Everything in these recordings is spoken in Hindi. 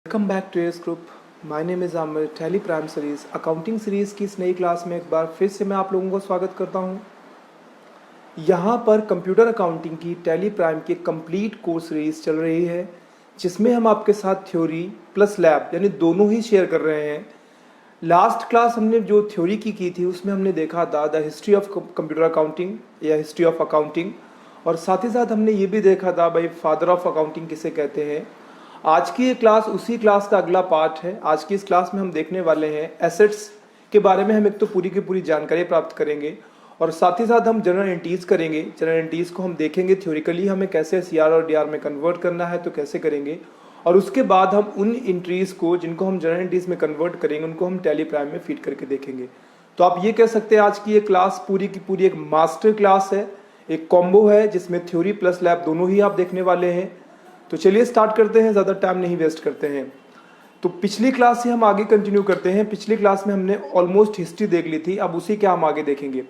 Welcome back to S group. My name is Aamir. Tally Prime series accounting series की इस नई क्लास में एक बार फिर से मैं आप लोगों को स्वागत करता हूं। यहां पर कंप्यूटर अकाउंटिंग की टैली प्राइम की कंप्लीट कोर्स सीरीज़ चल रही है, जिसमें हम आपके साथ थ्योरी प्लस लैब यानी दोनों ही शेयर कर रहे हैं। लास्ट क्लास हमने जो थ्योरी की थी उसमें हमने देखा था the history of computer accounting या हिस्ट्री ऑफ अकाउंटिंग, और साथ ही साथ हमने ये भी देखा था भाई फादर ऑफ अकाउंटिंग किसे कहते हैं। आज की ये क्लास उसी क्लास का अगला पार्ट है। आज की इस क्लास में हम देखने वाले हैं एसेट्स के बारे में। हम एक तो पूरी की पूरी जानकारी प्राप्त करेंगे और साथ ही साथ हम जनरल एंट्रीज करेंगे। जनरल एंट्रीज को हम देखेंगे थ्योरिकली हमें कैसे सीआर और डीआर में कन्वर्ट करना है तो कैसे करेंगे, और उसके बाद हम उन एंट्रीज को जिनको हम जनरल एंट्रीज में कन्वर्ट करेंगे उनको हम टैली प्राइम में फीड करके देखेंगे। तो आप ये कह सकते हैं आज की ये क्लास पूरी की पूरी एक मास्टर क्लास है, एक कॉम्बो है जिसमें थ्योरी प्लस लैब दोनों ही आप देखने वाले हैं। तो चलिए स्टार्ट करते हैं, ज़्यादा टाइम नहीं वेस्ट करते हैं। तो पिछली क्लास से हम आगे कंटिन्यू करते हैं। पिछली क्लास में हमने ऑलमोस्ट हिस्ट्री देख ली थी, अब उसी के हम आगे देखेंगे।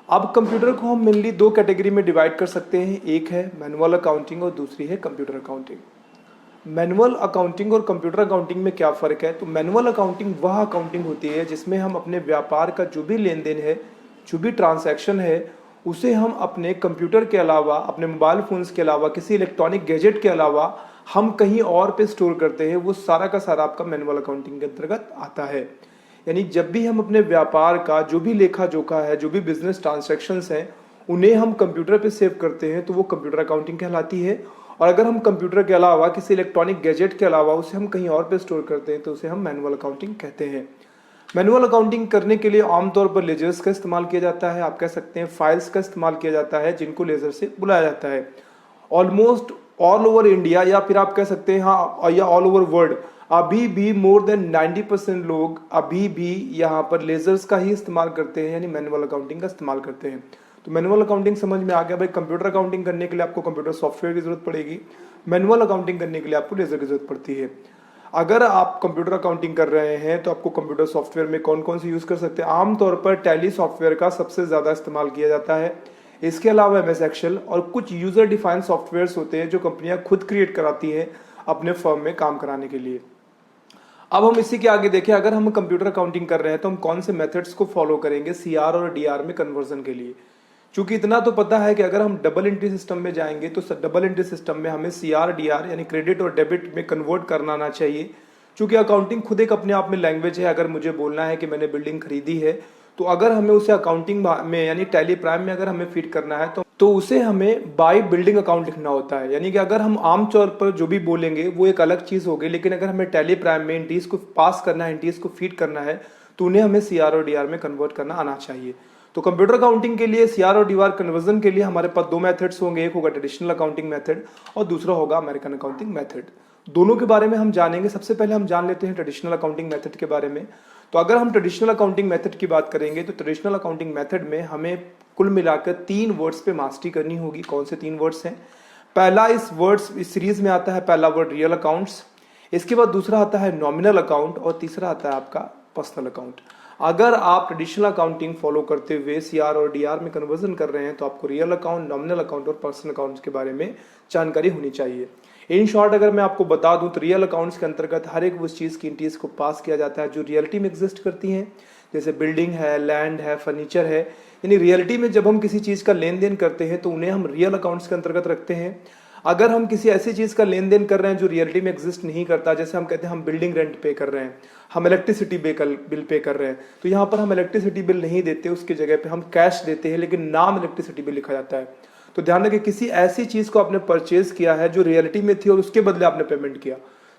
अब कंप्यूटर को हम मेनली दो कैटेगरी में डिवाइड कर सकते हैं, एक है मैनुअल अकाउंटिंग और दूसरी है कंप्यूटर अकाउंटिंग। मैनुअल अकाउंटिंग और कंप्यूटर अकाउंटिंग में क्या फ़र्क है? तो मैनुअल अकाउंटिंग वह अकाउंटिंग होती है जिसमें हम अपने व्यापार का जो भी लेन देन है, जो भी ट्रांसैक्शन है, उसे हम अपने कंप्यूटर के अलावा, अपने मोबाइल फ़ोन्स के अलावा, किसी इलेक्ट्रॉनिक गैजेट के अलावा हम कहीं और पे स्टोर करते हैं। वो सारा का सारा आपका मैनुअल अकाउंटिंग के अंतर्गत आता है। यानी जब भी हम अपने व्यापार का जो भी लेखा जोखा है, जो भी बिजनेस ट्रांसैक्शंस हैं, उन्हें हम कंप्यूटर पे सेव करते हैं तो वो कंप्यूटर अकाउंटिंग कहलाती है। और अगर हम कंप्यूटर के अलावा किसी इलेक्ट्रॉनिक गैजेट के अलावा उसे हम कहीं और पे स्टोर करते हैं तो उसे हम मैनुअल अकाउंटिंग कहते हैं। मैनुअल अकाउंटिंग करने के लिए आमतौर पर लेजर्स का इस्तेमाल किया जाता है। आप कह सकते हैं फाइल्स का इस्तेमाल किया जाता है जिनको लेजर से बुलाया जाता है। ऑलमोस्ट ऑल ओवर इंडिया, या फिर आप कह सकते हैं हाँ, या ऑल ओवर वर्ल्ड, अभी भी मोर देन 90% लोग अभी भी यहाँ पर लेजर्स का ही इस्तेमाल करते हैं, यानी मैनुअल अकाउंटिंग का इस्तेमाल करते हैं। तो मैनुअल अकाउंटिंग समझ में आ गया भाई। कंप्यूटर अकाउंटिंग करने के लिए आपको कंप्यूटर सॉफ्टवेयर की जरूरत पड़ेगी, मैनुअल अकाउंटिंग करने के लिए आपको लेजर की जरूरत पड़ती है। अगर आप कंप्यूटर अकाउंटिंग कर रहे हैं तो आपको कंप्यूटर सॉफ्टवेयर में कौन कौन सी यूज़ कर सकते हैं? आमतौर पर टैली सॉफ्टवेयर का सबसे ज़्यादा इस्तेमाल किया जाता है। इसके अलावा एमएस एक्सेल और कुछ यूज़र डिफाइंड सॉफ्टवेयर्स होते हैं जो कंपनियां खुद क्रिएट कराती हैं अपने फर्म में काम कराने के लिए। अब हम इसी के आगे देखें, अगर हम कंप्यूटर अकाउंटिंग कर रहे हैं तो हम कौन से मेथड्स को फॉलो करेंगे सीआर और डीआर में कन्वर्जन के लिए। चूंकि इतना तो पता है कि अगर हम डबल एंट्री सिस्टम में जाएंगे तो डबल एंट्री सिस्टम में हमें सीआर डीआर यानी क्रेडिट और डेबिट में कन्वर्ट करना आना चाहिए। चूंकि अकाउंटिंग खुद एक अपने आप में लैंग्वेज है। अगर मुझे बोलना है कि मैंने बिल्डिंग खरीदी है तो अगर हमें उसे अकाउंटिंग में यानी टैली प्राइम में अगर हमें फीड करना है तो उसे हमें बाय बिल्डिंग अकाउंट लिखना होता है। यानी कि अगर हम आमतौर पर जो भी बोलेंगे वो एक अलग चीज़ होगी, लेकिन अगर हमें टैली प्राइम में एंट्रीज को पास करना है, एंट्रीज को फीड करना है, तो उन्हें हमें सीआर और डीआर में कन्वर्ट करना आना चाहिए। तो कंप्यूटर अकाउंटिंग के लिए सीआर और डीआर कन्वर्जन के लिए हमारे पास दो मेथड्स होंगे, एक होगा ट्रेडिशनल अकाउंटिंग मेथड और दूसरा होगा अमेरिकन अकाउंटिंग मेथड। दोनों के बारे में हम जानेंगे। सबसे पहले हम जान लेते हैं ट्रेडिशनल अकाउंटिंग मेथड के बारे में। तो अगर हम ट्रेडिशनल अकाउंटिंग मेथड की बात करेंगे तो ट्रेडिशनल अकाउंटिंग मेथड में हमें कुल मिलाकर 3 वर्ड्स पे मास्टरी करनी होगी। कौन से 3 वर्ड्स हैं? पहला इस सीरीज में आता है पहला वर्ड रियल अकाउंट्स, इसके बाद दूसरा आता है नॉमिनल अकाउंट और तीसरा आता है आपका पर्सनल अकाउंट। अगर आप ट्रेडिशनल अकाउंटिंग फॉलो करते हुए सीआर और डीआर में कन्वर्जन कर रहे हैं तो आपको रियल अकाउंट, नॉमिनल अकाउंट और पर्सनल अकाउंट्स के बारे में जानकारी होनी चाहिए। इन शॉर्ट अगर मैं आपको बता दूं तो रियल अकाउंट्स के अंतर्गत हर एक उस चीज़ की एंट्रीज को पास किया जाता है जो रियलिटी में एग्जिस्ट करती हैं, जैसे बिल्डिंग है, लैंड है, फर्नीचर है। यानी रियलिटी में जब हम किसी चीज़ का लेन देन करते हैं तो उन्हें हम रियल अकाउंट्स के अंतर्गत रखते हैं। अगर हम किसी ऐसी चीज़ का लेन देन कर रहे हैं जो रियलिटी में एग्जिस्ट नहीं करता, जैसे हम कहते हैं हम बिल्डिंग रेंट पे कर रहे हैं, हम इलेक्ट्रिसिटी बिल पे कर रहे हैं, तो यहाँ पर हम इलेक्ट्रिसिटी बिल नहीं देते, उसकी जगह पे हम कैश देते हैं, लेकिन नाम इलेक्ट्रिसिटी बिल लिखा जाता है। तो ध्यान रखिए किसी ऐसी चीज़ को आपने परचेज किया है जो रियलिटी में थी और उसके बदले आपने पेमेंट किया,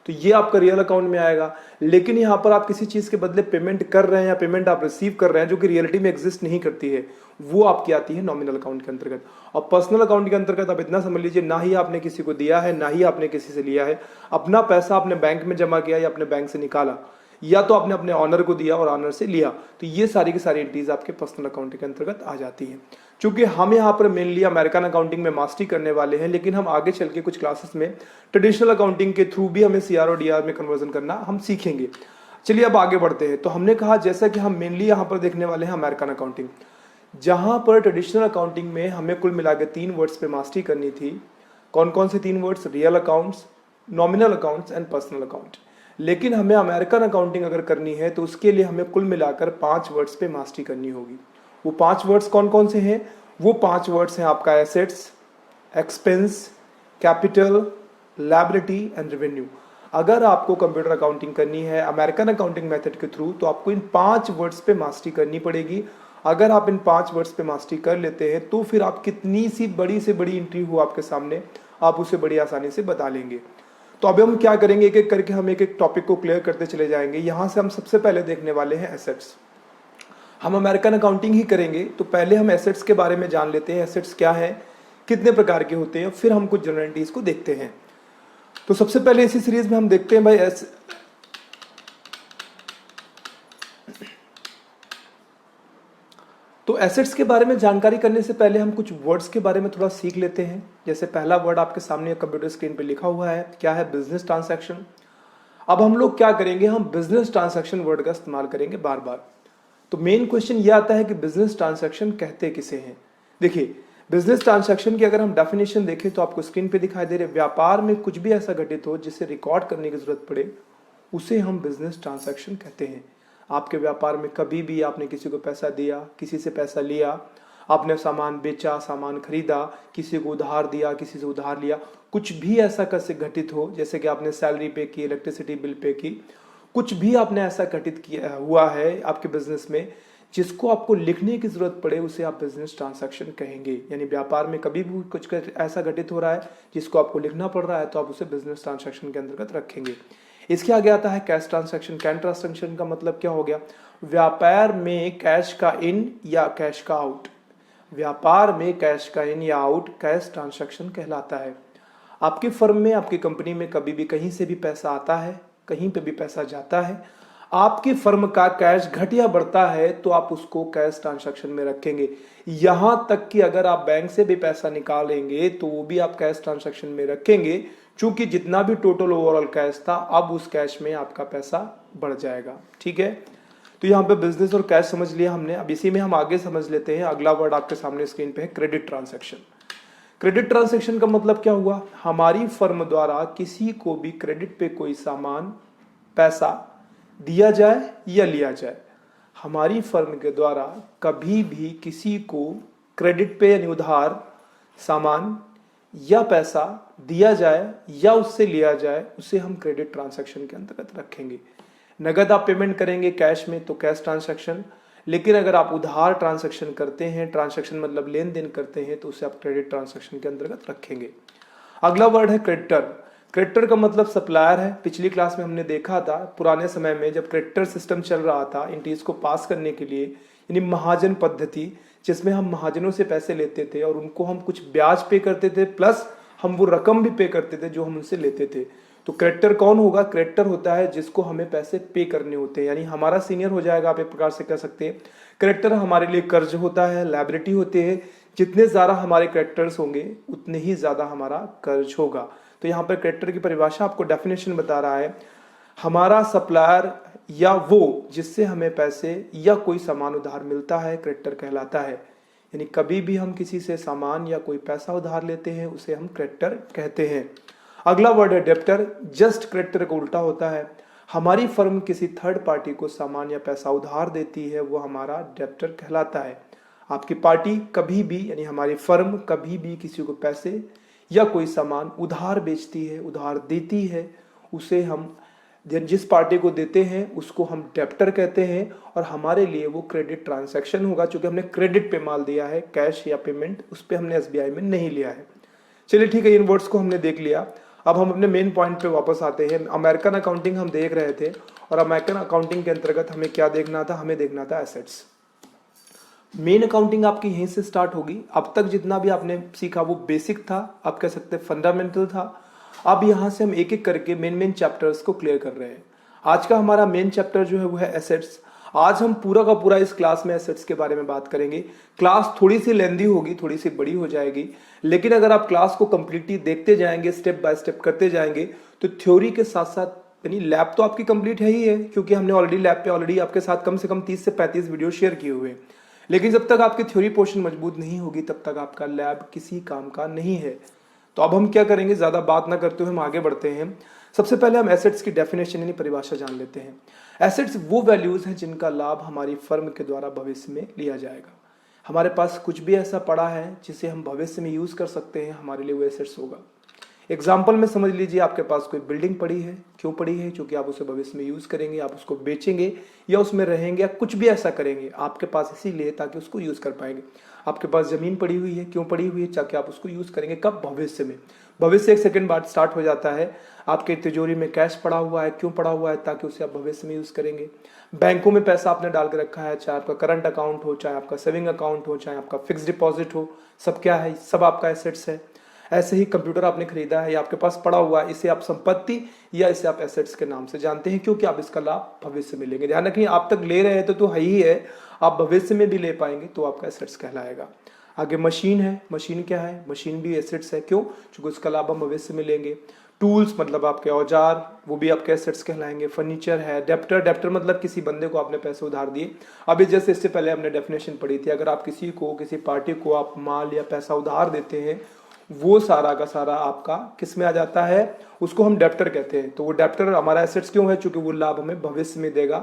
तो ये आपका रियल अकाउंट में आएगा। लेकिन यहाँ पर आप किसी चीज़ के बदले पेमेंट कर रहे हैं या पेमेंट आप रिसीव कर रहे हैं जो कि रियलिटी में एग्जिस्ट नहीं करती है, वो आपकी आती है नॉमिनल अकाउंट के अंतर्गत। और पर्सनल अकाउंट के अंतर्गत आप इतना समझ लीजिए, ना ही आपने किसी को दिया है ना ही आपने किसी से लिया है। अपना पैसा आपने बैंक में जमा किया या अपने बैंक से निकाला, या तो आपने अपने ऑनर को दिया और ऑनर से लिया, तो ये सारी की सारी एंट्रीज आपके पर्सनल अकाउंट के अंतर्गत आ जाती हैं। चूंकि हम यहाँ पर मेनली अमेरिकन अकाउंटिंग में मास्टरी करने वाले हैं, लेकिन हम आगे चल के कुछ क्लासेस में ट्रेडिशनल अकाउंटिंग के थ्रू भी हमें सीआर और डीआर में कन्वर्जन करना हम सीखेंगे। चलिए अब आगे बढ़ते हैं। तो हमने कहा जैसा कि हम मेनली यहाँ पर देखने वाले हैं अमेरिकन अकाउंटिंग, जहाँ पर ट्रेडिशनल अकाउंटिंग में हमें कुल मिला के 3 वर्ड्स पे मास्टरी करनी थी। कौन कौन से 3 words? Real accounts, nominal accounts and personal account. लेकिन हमें अमेरिकन अकाउंटिंग अगर करनी है तो उसके लिए हमें कुल मिलाकर 5 वर्ड्स पे मास्टरी करनी होगी। वो 5 वर्ड्स कौन कौन से हैं? वो 5 वर्ड्स हैं आपका assets, expense, capital, liability and revenue. अगर आपको कंप्यूटर अकाउंटिंग करनी है अमेरिकन अकाउंटिंग मेथड के थ्रू तो आपको इन 5 वर्ड्स पे मास्टरी करनी पड़ेगी। अगर आप इन 5 वर्ड्स पे मास्टरी कर लेते हैं तो फिर आप कितनी सी बड़ी से बड़ी एंट्री हो आपके सामने, आप उसे बड़ी आसानी से बता लेंगे। तो अभी हम क्या करेंगे, एक एक करके हम एक एक टॉपिक को क्लियर करते चले जाएंगे। यहाँ से हम सबसे पहले देखने वाले हैं एसेट्स। हम अमेरिकन अकाउंटिंग ही करेंगे तो पहले हम एसेट्स के बारे में जान लेते हैं। एसेट्स क्या है, कितने प्रकार के होते हैं, फिर हम कुछ जनरलिटीज को देखते हैं। तो सबसे पहले इसी सीरीज में हम देखते हैं भाई तो एसेट्स के बारे में जानकारी करने से पहले हम कुछ वर्ड्स के बारे में थोड़ा सीख लेते हैं। जैसे पहला वर्ड आपके सामने कंप्यूटर स्क्रीन पे लिखा हुआ है, क्या है? Business transaction. अब हम लोग क्या करेंगे, हम बिजनेस ट्रांसैक्शन वर्ड का इस्तेमाल करेंगे बार बार। तो मेन क्वेश्चन ये आता है कि बिजनेस ट्रांसैक्शन कहते किसे हैं। देखिए, बिजनेस ट्रांसैक्शन की अगर हम डेफिनेशन देखें तो आपको स्क्रीन पे दिखाई दे रहे, व्यापार में कुछ भी ऐसा घटित हो जिसे रिकॉर्ड करने की जरूरत पड़े उसे हम बिजनेस ट्रांसैक्शन कहते हैं। आपके व्यापार में कभी भी आपने किसी को पैसा दिया, किसी से पैसा लिया, आपने सामान बेचा, सामान खरीदा, किसी को उधार दिया, किसी से उधार लिया, कुछ भी ऐसा कैसे घटित हो, जैसे कि आपने सैलरी पे की, इलेक्ट्रिसिटी बिल पे की, कुछ भी आपने ऐसा घटित किया हुआ है आपके बिजनेस में जिसको आपको लिखने की जरूरत पड़े उसे आप बिजनेस ट्रांसैक्शन कहेंगे। यानी व्यापार में कभी भी कुछ ऐसा घटित हो रहा है जिसको आपको लिखना पड़ रहा है तो आप उसे बिजनेस ट्रांसैक्शन के अंतर्गत रखेंगे। इसके आगे आता है कैश ट्रांसैक्शन। कैश ट्रांसैक्शन का मतलब क्या हो गया? व्यापार में कैश का इन या कैश का आउट। व्यापार में कैश का इन या आउट कैश ट्रांसैक्शन कहलाता है। आपकी फर्म में, आपकी कंपनी में कभी भी कहीं से भी पैसा आता है, कहीं पे भी पैसा जाता है, आपकी फर्म का कैश घट या बढ़ता है तो आप उसको कैश ट्रांसैक्शन में रखेंगे। यहां तक कि अगर आप बैंक से भी पैसा निकालेंगे तो वो भी आप कैश ट्रांसैक्शन में रखेंगे, क्योंकि जितना भी टोटल ओवरऑल कैश था अब उस कैश में आपका पैसा बढ़ जाएगा। ठीक है, तो यहाँ पे बिजनेस और कैश समझ लिया हमने। अब इसी में हम आगे समझ लेते हैं। अगला वर्ड आपके सामने स्क्रीन पे है क्रेडिट ट्रांसैक्शन। क्रेडिट ट्रांसैक्शन का मतलब क्या हुआ? हमारी फर्म द्वारा किसी को भी क्रेडिट पे कोई सामान, पैसा दिया जाए या लिया जाए। हमारी फर्म के द्वारा कभी भी किसी को क्रेडिट पे यानी उधार सामान या पैसा दिया जाए या उससे लिया जाए उसे हम क्रेडिट ट्रांसैक्शन के अंतर्गत रखेंगे। नगद आप पेमेंट करेंगे कैश में तो कैश ट्रांसैक्शन, लेकिन अगर आप उधार ट्रांसैक्शन करते हैं, ट्रांसैक्शन मतलब लेन देन करते हैं, तो उसे आप क्रेडिट ट्रांसैक्शन के अंतर्गत रखेंगे। अगला वर्ड है क्रेडिटर। क्रेडिटर का मतलब सप्लायर है। पिछली क्लास में हमने देखा था पुराने समय में जब क्रेडिटर सिस्टम चल रहा था एंट्रीज को पास करने के लिए, यानी महाजन पद्धति, जिसमें हम महाजनों से पैसे लेते थे और उनको हम कुछ ब्याज पे करते थे प्लस हम वो रकम भी पे करते थे जो हम उनसे लेते थे। तो क्रेडिटर कौन होगा? क्रेडिटर होता है जिसको हमें पैसे पे करने होते हैं, यानी हमारा सीनियर हो जाएगा, आप एक प्रकार से कह सकते हैं। क्रेडिटर हमारे लिए कर्ज होता है, लायबिलिटी होती है। जितने ज्यादा हमारे क्रेडिटर्स होंगे उतने ही ज्यादा हमारा कर्ज होगा। तो यहाँ पर क्रेडिटर की परिभाषा आपको डेफिनेशन बता रहा है, हमारा सप्लायर या वो जिससे हमें पैसे या कोई सामान उधार मिलता है क्रेडिटर कहलाता है। यानी कभी भी हम किसी से सामान या कोई पैसा उधार लेते हैं उसे हम क्रेडिटर कहते हैं। अगला वर्ड है डेब्टर। जस्ट क्रेडिटर का उल्टा होता है। हमारी फर्म किसी थर्ड पार्टी को सामान या पैसा उधार देती है वो हमारा डेब्टर कहलाता है। आपकी पार्टी कभी भी यानी हमारी फर्म कभी भी किसी को पैसे या कोई सामान उधार बेचती है, उधार देती है, उसे हम जिस पार्टी को देते हैं उसको हम डेब्टर कहते हैं और हमारे लिए वो क्रेडिट ट्रांसैक्शन होगा क्योंकि हमने क्रेडिट पे माल दिया है, कैश या पेमेंट उस पर हमने एसबीआई में नहीं लिया है। चलिए ठीक है, इन वर्ड्स को हमने देख लिया। अब हम अपने मेन पॉइंट पे वापस आते हैं। अमेरिकन अकाउंटिंग हम देख रहे थे और अमेरिकन अकाउंटिंग के अंतर्गत हमें क्या देखना था? हमें देखना था एसेट्स। मेन अकाउंटिंग आपकी यहीं से स्टार्ट होगी। अब तक जितना भी आपने सीखा वो बेसिक था, आप कह सकते हैं फंडामेंटल था। अब यहाँ से हम एक एक करके मेन चैप्टर्स को क्लियर कर रहे हैं। आज का हमारा मेन चैप्टर जो है वो है एसेट्स। आज हम पूरा का पूरा इस क्लास में एसेट्स के बारे में बात करेंगे। क्लास थोड़ी सी लेंदी होगी, थोड़ी सी बड़ी हो जाएगी, लेकिन अगर आप क्लास को कंप्लीटली देखते जाएंगे, स्टेप बाय स्टेप करते जाएंगे, तो थ्योरी के साथ साथ यानी लैब तो आपकी कंप्लीट है ही है, क्योंकि हमने ऑलरेडी लैब पे ऑलरेडी आपके साथ कम से कम 30 से 35 वीडियो शेयर किए हुए हैं। लेकिन जब तक आपकी थ्योरी पोर्शन मजबूत नहीं होगी तब तक आपका लैब किसी काम का नहीं है। तो अब हम क्या करेंगे, ज्यादा बात ना करते हुए हम आगे बढ़ते हैं। सबसे पहले हम एसेट्स की डेफिनेशन यानी परिभाषा जान लेते हैं। एसेट्स वो वैल्यूज हैं जिनका लाभ हमारी फर्म के द्वारा भविष्य में लिया जाएगा। हमारे पास कुछ भी ऐसा पड़ा है जिसे हम भविष्य में यूज कर सकते हैं, हमारे लिए वो एसेट्स होगा। एग्जाम्पल में समझ लीजिए, आपके पास कोई बिल्डिंग पड़ी है। क्यों पड़ी है? क्योंकि आप उसे भविष्य में यूज करेंगे, आप उसको बेचेंगे या उसमें रहेंगे या कुछ भी ऐसा करेंगे आपके पास इसीलिए ताकि उसको यूज कर पाएंगे। आपके पास जमीन पड़ी हुई है। क्यों पड़ी हुई है? ताकि आप उसको यूज करेंगे। कब? भविष्य में। भविष्य एक सेकंड बाद स्टार्ट हो जाता है। आपके तिजोरी में कैश पड़ा हुआ है। क्यों पड़ा हुआ है? ताकि उसे आप भविष्य में यूज करेंगे। बैंकों में पैसा आपने डाल के रखा है, चाहे आपका करंट अकाउंट हो, चाहे आपका सेविंग अकाउंट हो, चाहे आपका फिक्स डिपॉजिट हो, सब क्या है? सब आपका एसेट्स है। ऐसे ही कंप्यूटर आपने खरीदा है या आपके पास पड़ा हुआ है, इसे आप संपत्ति या इसे आप एसेट्स के नाम से जानते हैं, क्योंकि आप इसका लाभ भविष्य में लेंगे। ध्यान रखिए, आप तक ले रहे हैं तो है ही है, आप भविष्य में भी ले पाएंगे तो आपका एसेट्स कहलाएगा। आगे मशीन है। मशीन क्या है? मशीन भी एसेट्स है। क्यों? क्योंकि उसका लाभ हम भविष्य में लेंगे। टूल्स मतलब आपके औजार, वो भी आपके एसेट्स कहलाएंगे। फर्नीचर है। डेप्टर, डेप्टर मतलब किसी बंदे को आपने पैसे उधार दिए। अभी जैसे इससे पहले हमने डेफिनेशन पढ़ी थी, अगर आप किसी को, किसी पार्टी को आप माल या पैसा उधार देते हैं, वो सारा का सारा आपका किस में आ जाता है? उसको हम डेप्टर कहते हैं। तो वो डेप्टर हमारा एसेट्स क्यों है? क्योंकि वो लाभ हमें भविष्य में देगा,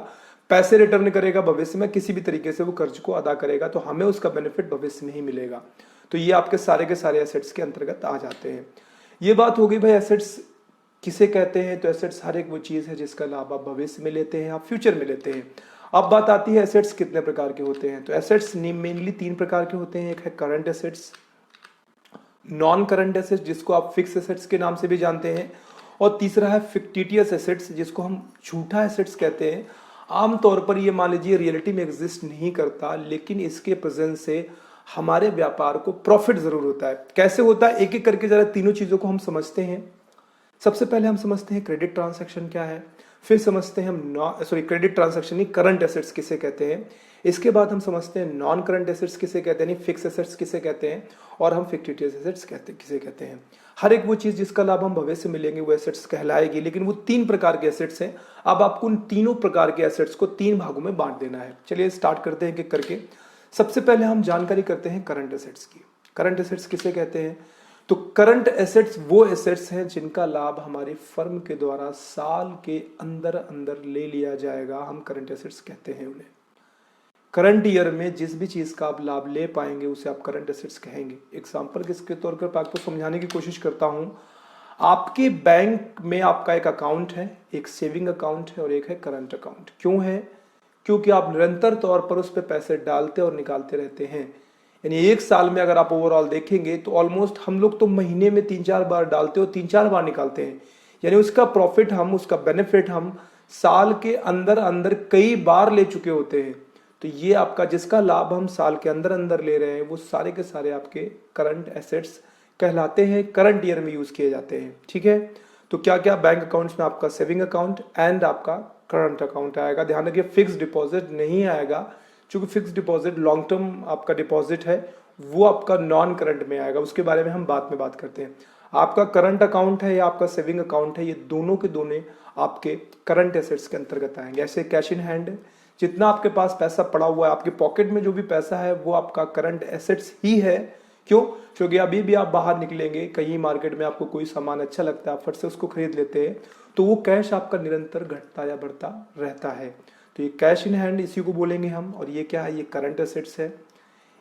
पैसे रिटर्न करेगा भविष्य में, किसी भी तरीके से वो कर्ज को अदा करेगा, तो हमें उसका बेनिफिट भविष्य में ही मिलेगा। तो ये आपके सारे के सारे एसेट्स के अंतर्गत आ जाते हैं। ये बात होगी भाई एसेट्स किसे कहते हैं। तो एसेट्स हर एक वो चीज है जिसका लाभ आप भविष्य में लेते हैं, आप फ्यूचर में लेते हैं। अब बात आती है एसेट्स कितने प्रकार के होते हैं। तो एसेट्स मेनली 3 प्रकार के होते हैं। एक है current assets, non current assets जिसको आप फिक्स एसेट्स के नाम से भी जानते हैं, और तीसरा है फिक्टिटियस एसेट्स जिसको हम झूठा एसेट्स कहते हैं। आमतौर पर ये मान लीजिए रियलिटी में एग्जिस्ट नहीं करता, लेकिन इसके प्रेजेंस से हमारे व्यापार को प्रॉफिट जरूर होता है। कैसे होता है? एक एक करके जरा तीनों चीजों को हम समझते हैं। सबसे पहले हम समझते हैं क्रेडिट ट्रांसैक्शन क्या है, फिर समझते हैं हम क्रेडिट ट्रांसैक्शन नहीं, करंट एसेट्स किसे कहते हैं। इसके बाद हम समझते हैं नॉन करंट एसेट्स किसे कहते हैं, नहीं फिक्स एसेट्स किसे कहते हैं, और हम फिक्टिटियस एसेट्स किसे कहते हैं। हर एक वो चीज जिसका लाभ हम भविष्य में लेंगे वो एसेट्स कहलाएगी, लेकिन वो 3 प्रकार के एसेट्स हैं। अब आपको उन तीनों प्रकार के एसेट्स को 3 भागों में बांट देना है। चलिए स्टार्ट करते हैं एक एक करके। सबसे पहले हम जानकारी करते हैं करंट एसेट्स की। करंट एसेट्स किसे कहते हैं? तो करंट एसेट्स वो एसेट्स हैं जिनका लाभ हमारी फर्म के द्वारा साल के अंदर अंदर ले लिया जाएगा, हम करंट एसेट्स कहते हैं उन्हें। करंट ईयर में जिस भी चीज का आप लाभ ले पाएंगे उसे आप करंट एसेट्स कहेंगे। एग्जांपल किसके तौर पर आपको समझाने की कोशिश करता हूं। आपके बैंक में आपका एक अकाउंट है, एक सेविंग अकाउंट है और एक है करंट अकाउंट। क्यों है? क्योंकि आप निरंतर तौर पर उस पर पैसे डालते और निकालते रहते हैं। यानी एक साल में अगर आप ओवरऑल देखेंगे तो ऑलमोस्ट हम लोग तो महीने में 3-4 बार डालते हो, 3-4 बार निकालते हैं। यानी उसका प्रॉफिट हम, उसका बेनिफिट हम साल के अंदर अंदर कई बार ले चुके होते हैं। तो ये आपका जिसका लाभ हम साल के अंदर अंदर ले रहे हैं वो सारे के सारे आपके करंट एसेट्स कहलाते हैं, करंट ईयर में यूज किए जाते हैं। ठीक है, तो क्या क्या बैंक अकाउंट्स में आपका सेविंग अकाउंट एंड आपका करंट अकाउंट आएगा। ध्यान रखिए फिक्स डिपॉजिट नहीं आएगा, क्योंकि फिक्स डिपॉजिट लॉन्ग टर्म आपका डिपॉजिट है, वो आपका नॉन करंट में आएगा। उसके बारे में हम बाद में बात करते हैं। आपका करंट अकाउंट है या आपका सेविंग अकाउंट है, ये दोनों के दोनों आपके करंट एसेट्स के अंतर्गत आएंगे। ऐसे कैश इन हैंड, जितना आपके पास पैसा पड़ा हुआ है, आपके पॉकेट में जो भी पैसा है वो आपका करंट एसेट्स ही है। क्यों? क्योंकि अभी भी आप बाहर निकलेंगे, कहीं मार्केट में आपको कोई सामान अच्छा लगता है, आप फट से उसको खरीद लेते हैं, तो वो कैश आपका निरंतर घटता या बढ़ता रहता है। तो ये कैश इन हैंड इसी को बोलेंगे हम। और ये क्या है? ये करंट एसेट्स है।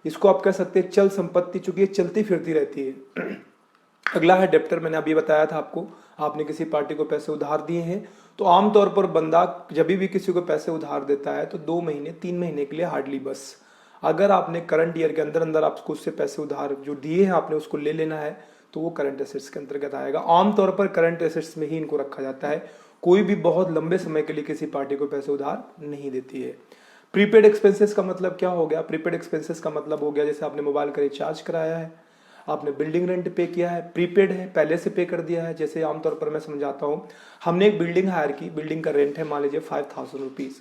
इसको आप कह सकते हैं चल संपत्ति, चूंकि ये चलती फिरती रहती है। अगला है डेप्टर। मैंने अभी बताया था आपको, आपने किसी पार्टी को पैसे उधार दिए हैं, तो आमतौर पर बंदा जब भी किसी को पैसे उधार देता है तो 2 महीने 3 महीने के लिए हार्डली बस, अगर आपने करंट ईयर के अंदर अंदर आपको उससे पैसे उधार जो दिए हैं आपने उसको ले लेना है, तो वो करंट एसेट्स के अंतर्गत आएगा। आमतौर पर करंट एसेट्स में ही इनको रखा जाता है। कोई भी बहुत लंबे समय के लिए किसी पार्टी को पैसे उधार नहीं देती है। प्रीपेड एक्सपेंसेस का मतलब क्या हो गया? प्रीपेड एक्सपेंसेस का मतलब हो गया जैसे आपने मोबाइल का रिचार्ज कराया है, आपने बिल्डिंग रेंट पे किया है, प्रीपेड है, पहले से पे कर दिया है। जैसे आमतौर पर मैं समझाता हूँ, हमने एक बिल्डिंग हायर की, बिल्डिंग का रेंट है मान लीजिए 5000 रुपीज़।